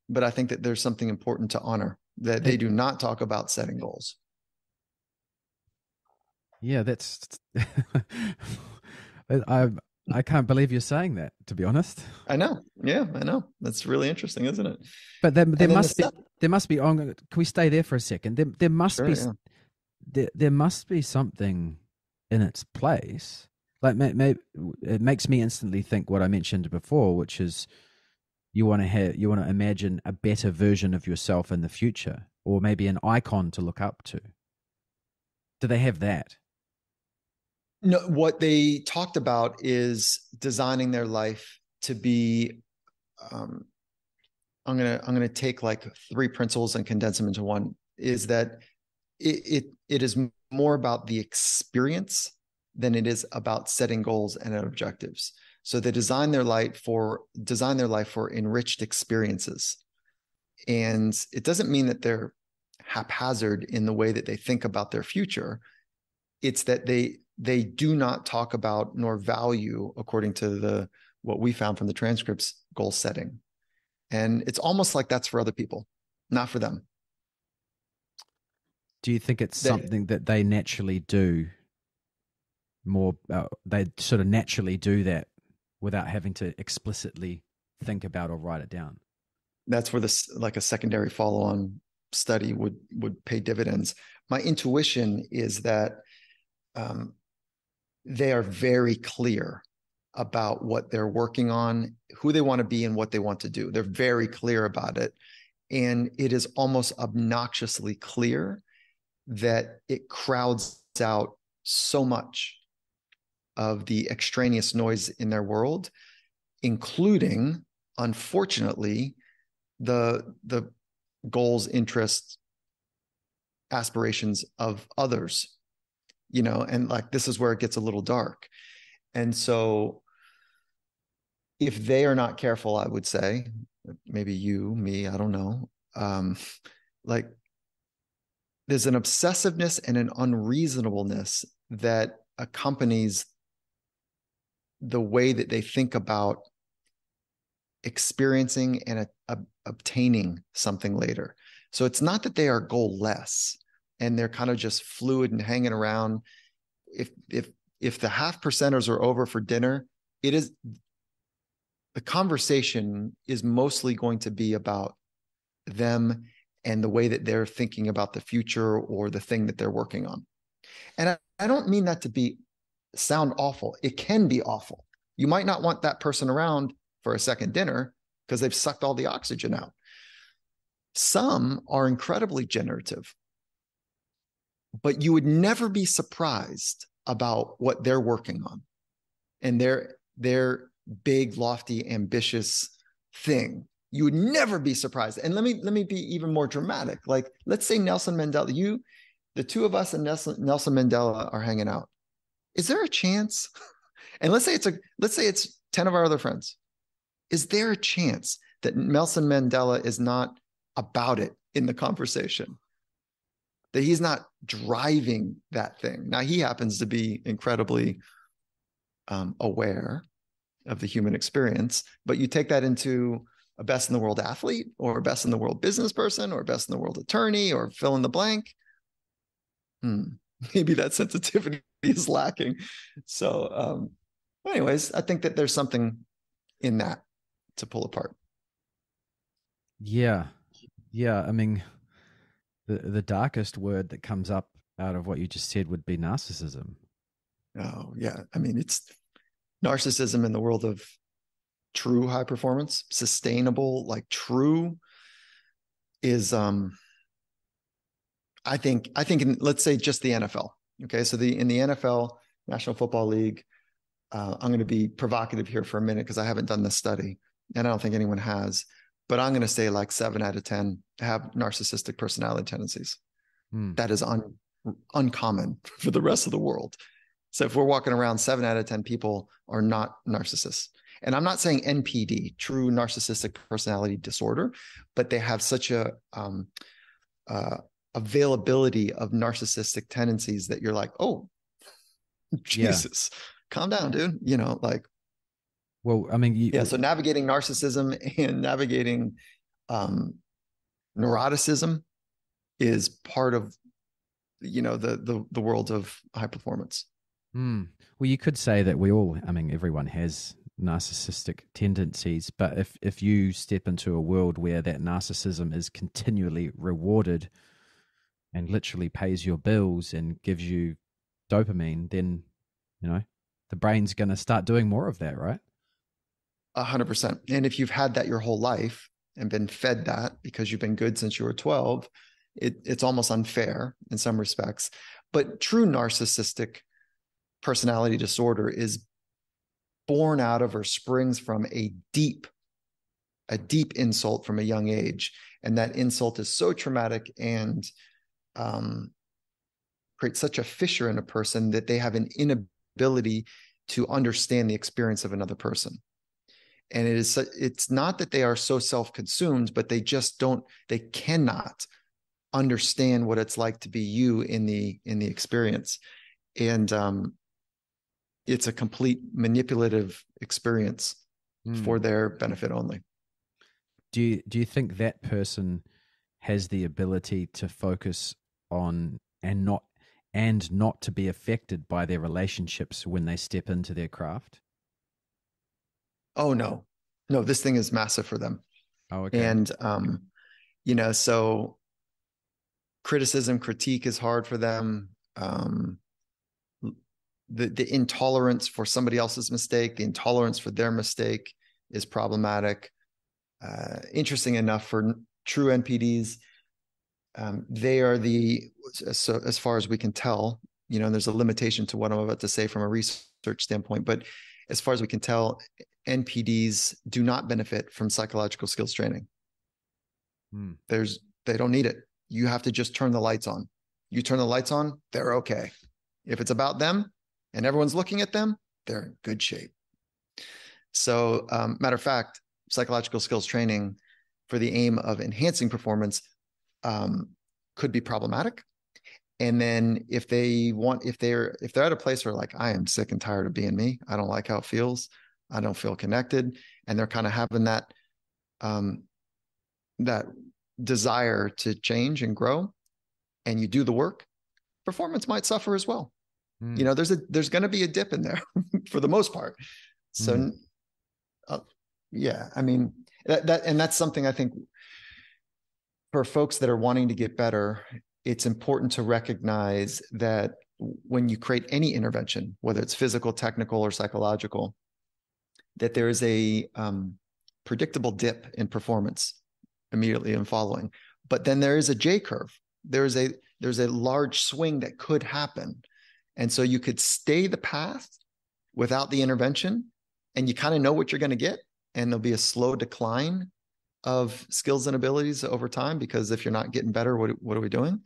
but I think that there's something important to honor, that they do not talk about setting goals. Yeah, that's I can't believe you're saying that, to be honest. I know. Yeah, I know. That's really interesting, isn't it? But there must be. Can we stay there for a second? There must Sure, be yeah. there must be something in its place. Like it makes me instantly think what I mentioned before, which is you want to imagine a better version of yourself in the future, or maybe an icon to look up to. Do they have that? No, what they talked about is designing their life to be. I'm gonna take like three principles and condense them into one. Is that it is more about the experience than it is about setting goals and objectives. So they design their life for enriched experiences. And it doesn't mean that they're haphazard in the way that they think about their future. It's that they do not talk about nor value, according to what we found from the transcripts, goal setting. And it's almost like that's for other people, not for them. Do you think it's something that they naturally do more? They sort of naturally do that without having to explicitly think about or write it down. That's where this, like a secondary follow-on study would pay dividends. My intuition is that they are very clear about what they're working on, who they want to be, and what they want to do. They're very clear about it. And it is almost obnoxiously clear that it crowds out so much of the extraneous noise in their world, including, unfortunately, the goals, interests, aspirations of others, and like, this is where it gets a little dark. And so if they are not careful, I would say, maybe you, me, I don't know, like, there's an obsessiveness and an unreasonableness that accompanies the way that they think about experiencing and obtaining something later. So it's not that they are goal-less and they're kind of just fluid and hanging around. If the half percenters are over for dinner, the conversation is mostly going to be about them and the way that they're thinking about the future or the thing that they're working on. And I don't mean that to sound awful. It can be awful. You might not want that person around for a second dinner because they've sucked all the oxygen out. Some are incredibly generative, but you would never be surprised about what they're working on and their big, lofty, ambitious thing. You would never be surprised. And let me be even more dramatic. Like, let's say Nelson Mandela, the two of us and Nelson Mandela are hanging out. Is there a chance? And let's say it's 10 of our other friends. is there a chance that Nelson Mandela is not about it in the conversation? That he's not driving that thing. Now, he happens to be incredibly aware of the human experience, but you take that into a best in the world athlete or a best in the world business person or best in the world attorney or fill in the blank. Maybe that sensitivity is lacking. So, anyways, I think that there's something in that to pull apart. Yeah. Yeah. I mean, the darkest word that comes up out of what you just said would be narcissism. Oh, yeah. I mean, it's narcissism in the world of true high performance, sustainable, like true is I think in, let's say just the NFL. Okay. So in the NFL, National Football League, I'm going to be provocative here for a minute because I haven't done this study and I don't think anyone has, but I'm going to say like 7 out of 10 have narcissistic personality tendencies. That is uncommon for the rest of the world. So if we're walking around, 7 out of 10 people are not narcissists. And I'm not saying NPD, true narcissistic personality disorder, but they have such a availability of narcissistic tendencies that you're like, oh, Jesus, calm down, dude. Like, well, I mean, so navigating narcissism and navigating neuroticism is part of, the world of high performance. well, you could say that everyone has narcissistic tendencies, but if you step into a world where that narcissism is continually rewarded and literally pays your bills and gives you dopamine, then the brain's going to start doing more of that, right? 100%. And if you've had that your whole life and been fed that because you've been good since you were 12, it's almost unfair in some respects. But true narcissistic personality disorder is born out of or springs from a deep insult from a young age. And that insult is so traumatic and creates such a fissure in a person that they have an inability to understand the experience of another person. And it's not that they are so self-consumed, but they cannot understand what it's like to be you in the experience. And it's a complete manipulative experience for their benefit only. Do you think that person has the ability to focus on and not to be affected by their relationships when they step into their craft? Oh, no, this thing is massive for them. Oh, okay. And, so critique is hard for them. The intolerance for somebody else's mistake, the intolerance for their mistake is problematic. Interesting enough, for true NPDs, they are so as far as we can tell, there's a limitation to what I'm about to say from a research standpoint, but as far as we can tell, NPDs do not benefit from psychological skills training. They don't need it. You have to just turn the lights on. You turn the lights on, they're okay. If it's about them and everyone's looking at them, they're in good shape. So, matter of fact, psychological skills training for the aim of enhancing performance could be problematic. And then if they're at a place where like, I am sick and tired of being me, I don't like how it feels, I don't feel connected, and they're kind of having that desire to change and grow, and you do the work, performance might suffer as well. There's going to be a dip in there for the most part. So, I mean, that's something I think for folks that are wanting to get better, it's important to recognize that when you create any intervention, whether it's physical, technical, or psychological, that there is a predictable dip in performance immediately and following. But then there is a J curve. There's a large swing that could happen. And so you could stay the path without the intervention, and you kind of know what you're going to get. And there'll be a slow decline of skills and abilities over time, because if you're not getting better, what are we doing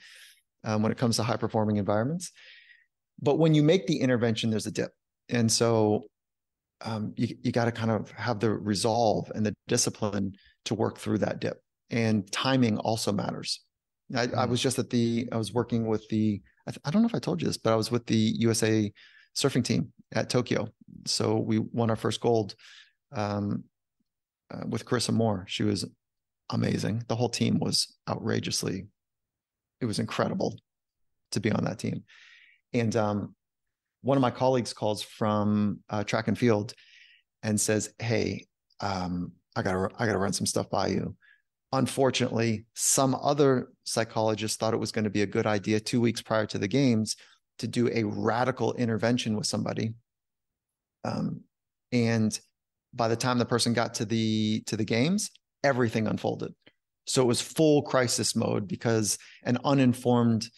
when it comes to high performing environments? But when you make the intervention, there's a dip. And so you got to kind of have the resolve and the discipline to work through that dip. And timing also matters. I was just I was working with I don't know if I told you this, but I was with the USA surfing team at Tokyo. So we won our first gold with Carissa Moore. She was amazing. The whole team was it was incredible to be on that team. And one of my colleagues calls from track and field and says, "Hey, I gotta run some stuff by you." Unfortunately, some other psychologist thought it was going to be a good idea 2 weeks prior to the games to do a radical intervention with somebody. And by the time the person got to the games, everything unfolded. So it was full crisis mode because an uninformed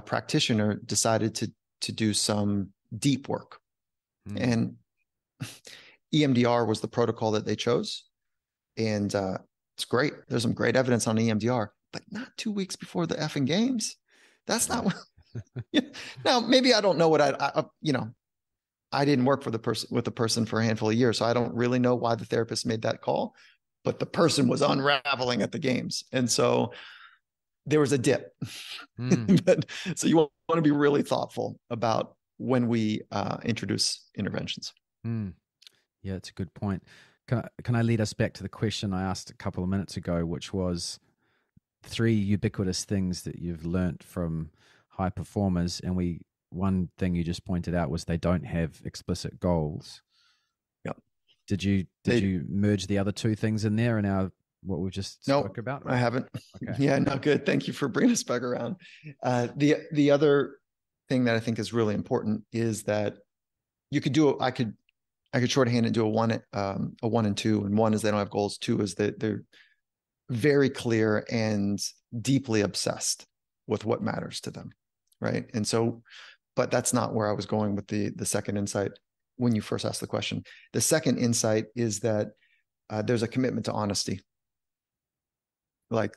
practitioner decided to do some deep work. And EMDR was the protocol that they chose. And it's great. There's some great evidence on EMDR, but not 2 weeks before the effing games. That's not what. Now, maybe I don't know what I didn't work with the person for a handful of years, so I don't really know why the therapist made that call, but the person was unraveling at the games. And so there was a dip. But, so you want to be really thoughtful about when we introduce interventions. Yeah, it's a good point. Can I lead us back to the question I asked a couple of minutes ago, which was 3 ubiquitous things that you've learnt from high performers, and one thing you just pointed out was they don't have explicit goals. Yep. Did you merge the other 2 things in there in what we just spoke about? I haven't. Okay. Yeah, no, good. Thank you for bringing us back around. The other thing that I think is really important is that you could do I could shorthand and do a 1 and 2. And 1 is they don't have goals. 2 is that they're very clear and deeply obsessed with what matters to them, right? And so, but that's not where I was going with the second insight when you first asked the question. The second insight is that there's a commitment to honesty. Like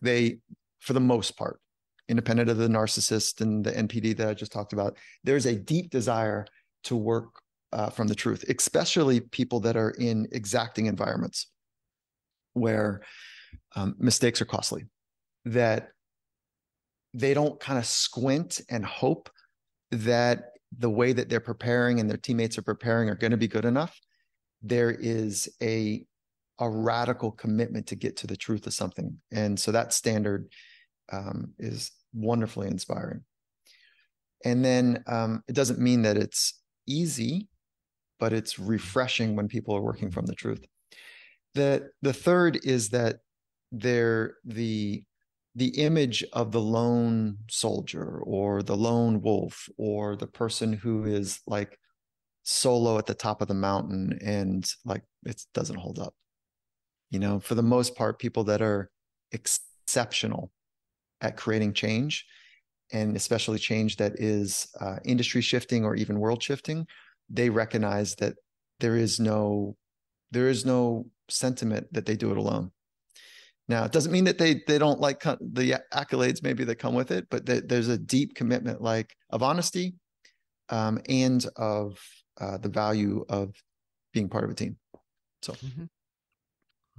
for the most part, independent of the narcissist and the NPD that I just talked about, there's a deep desire to work from the truth, especially people that are in exacting environments where mistakes are costly, that they don't kind of squint and hope that the way that they're preparing and their teammates are preparing are going to be good enough. There is a radical commitment to get to the truth of something. And so that standard is wonderfully inspiring. And then it doesn't mean that it's easy, but it's refreshing when people are working from the truth. The third is that the image of the lone soldier or the lone wolf or the person who is like solo at the top of the mountain and like it doesn't hold up. For the most part, people that are exceptional at creating change, and especially change that is industry shifting or even world shifting, they recognize that there is no sentiment that they do it alone. Now, it doesn't mean that they don't like the accolades maybe that come with it, but there's a deep commitment of honesty and of the value of being part of a team. So,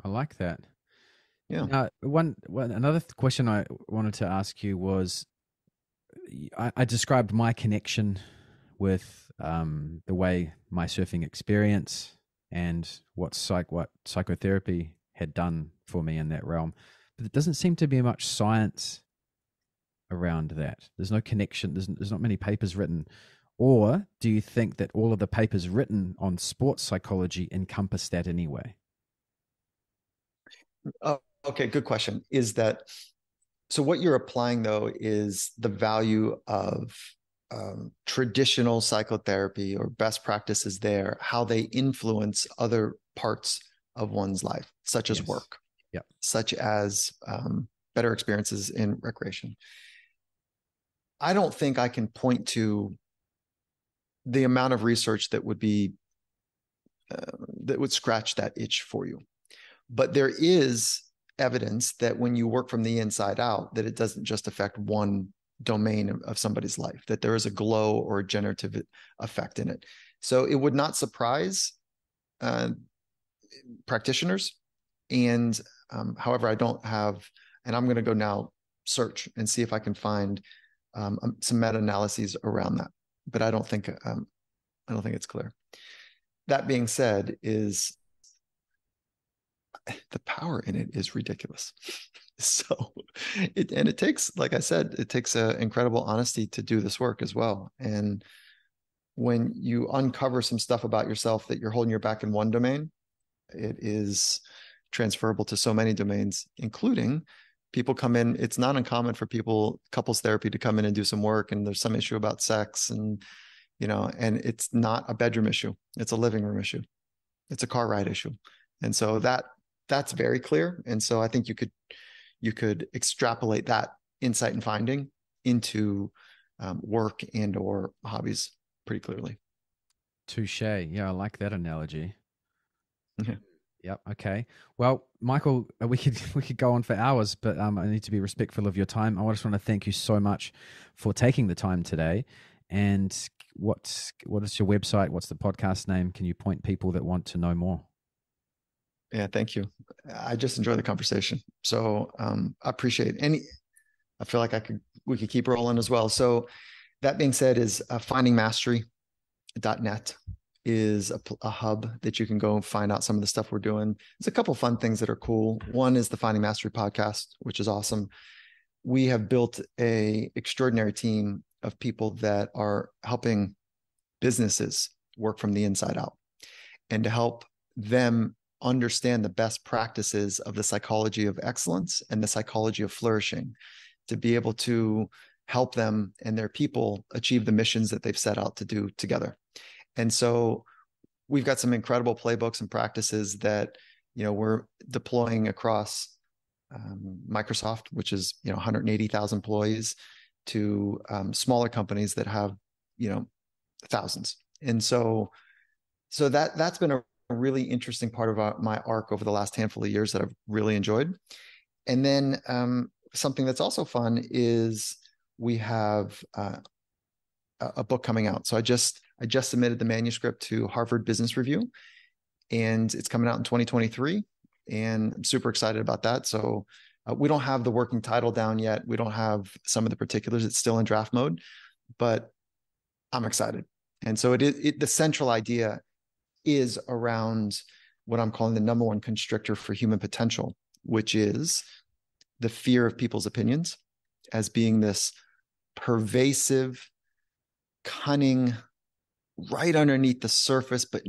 I like that. Yeah. Now, another question I wanted to ask you was, I described my connection with the way my surfing experience and what psychotherapy had done for me in that realm. But there doesn't seem to be much science around that. There's no connection. There's not many papers written. Or do you think that all of the papers written on sports psychology encompass that anyway? Okay, good question. So what you're applying though is the value of traditional psychotherapy or best practices there, how they influence other parts of one's life, such as work, such as better experiences in recreation. I don't think I can point to the amount of research that would scratch that itch for you. But there is evidence that when you work from the inside out, that it doesn't just affect one domain of somebody's life, that there is a glow or a generative effect in it. So it would not surprise practitioners. And however, I don't have, and I'm going to go now search and see if I can find some meta-analyses around that. But I don't think it's clear. That being said, is the power in it is ridiculous. So it takes, like I said, it takes incredible honesty to do this work as well. And when you uncover some stuff about yourself that you're holding your back in one domain, it is transferable to so many domains, including people come in. It's not uncommon for couples therapy to come in and do some work, and there's some issue about sex, and and it's not a bedroom issue. It's a living room issue. It's a car ride issue. And so that's very clear. And so I think you could extrapolate that insight and finding into work and or hobbies pretty clearly. Touche. Yeah, I like that analogy. Okay. Yep. Okay. Well, Michael, we could go on for hours, but I need to be respectful of your time. I just want to thank you so much for taking the time today. And what is your website? What's the podcast name? Can you point people that want to know more? Yeah, thank you. I just enjoy the conversation. So I appreciate I feel like we could keep rolling as well. So that being said, is findingmastery.net is a hub that you can go and find out some of the stuff we're doing. There's a couple of fun things that are cool. One is the Finding Mastery podcast, which is awesome. We have built a extraordinary team of people that are helping businesses work from the inside out and to help them understand the best practices of the psychology of excellence and the psychology of flourishing, to be able to help them and their people achieve the missions that they've set out to do together. And so we've got some incredible playbooks and practices that, we're deploying across Microsoft, which is, 180,000 employees, to smaller companies that have, thousands. And so that's been a really interesting part of my arc over the last handful of years that I've really enjoyed. And then something that's also fun is we have a book coming out. So I just submitted the manuscript to Harvard Business Review, and it's coming out in 2023. And I'm super excited about that. So we don't have the working title down yet. We don't have some of the particulars. It's still in draft mode, but I'm excited. And so the central idea is around what I'm calling the number one constrictor for human potential, which is the fear of people's opinions as being this pervasive, cunning, right underneath the surface, but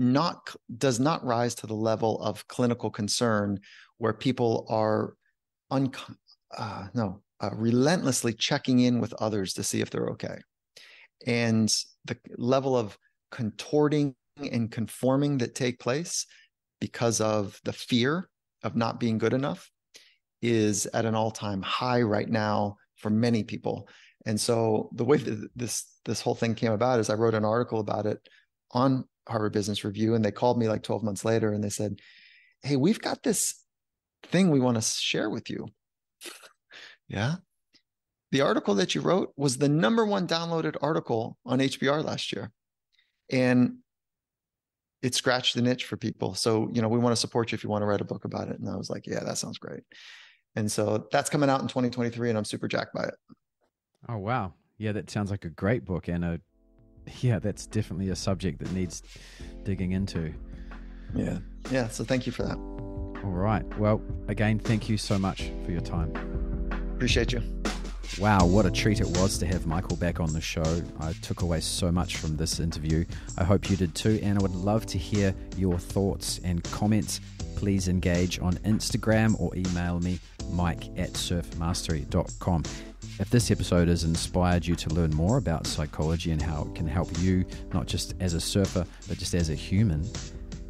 does not rise to the level of clinical concern where people are relentlessly checking in with others to see if they're okay. And the level of contorting and conforming that take place because of the fear of not being good enough is at an all-time high right now for many people. And so the way that this whole thing came about is I wrote an article about it on Harvard Business Review, and they called me like 12 months later and they said, "Hey, we've got this thing we want to share with you." Yeah. The article that you wrote was the number one downloaded article on HBR last year. And it scratched the niche for people. So, we want to support you if you want to write a book about it. And I was like, yeah, that sounds great. And so that's coming out in 2023, and I'm super jacked by it. Oh, wow. Yeah, that sounds like a great book. And that's definitely a subject that needs digging into. Yeah. Yeah. So thank you for that. All right. Well, again, thank you so much for your time. Appreciate you. Wow, what a treat it was to have Michael back on the show. I took away so much from this interview. I hope you did too, and I would love to hear your thoughts and comments. Please engage on Instagram or email me, mike@surfmastery.com. If this episode has inspired you to learn more about psychology and how it can help you, not just as a surfer, but just as a human,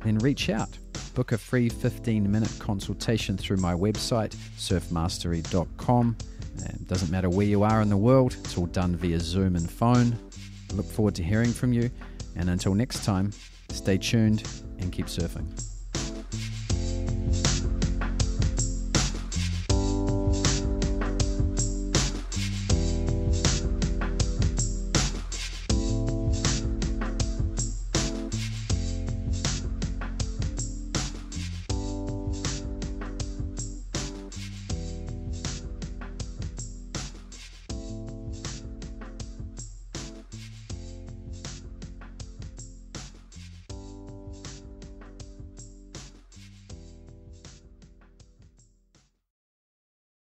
then reach out. Book a free 15-minute consultation through my website, surfmastery.com. It doesn't matter where you are in the world, it's all done via Zoom and phone. I look forward to hearing from you, and until next time, stay tuned and keep surfing.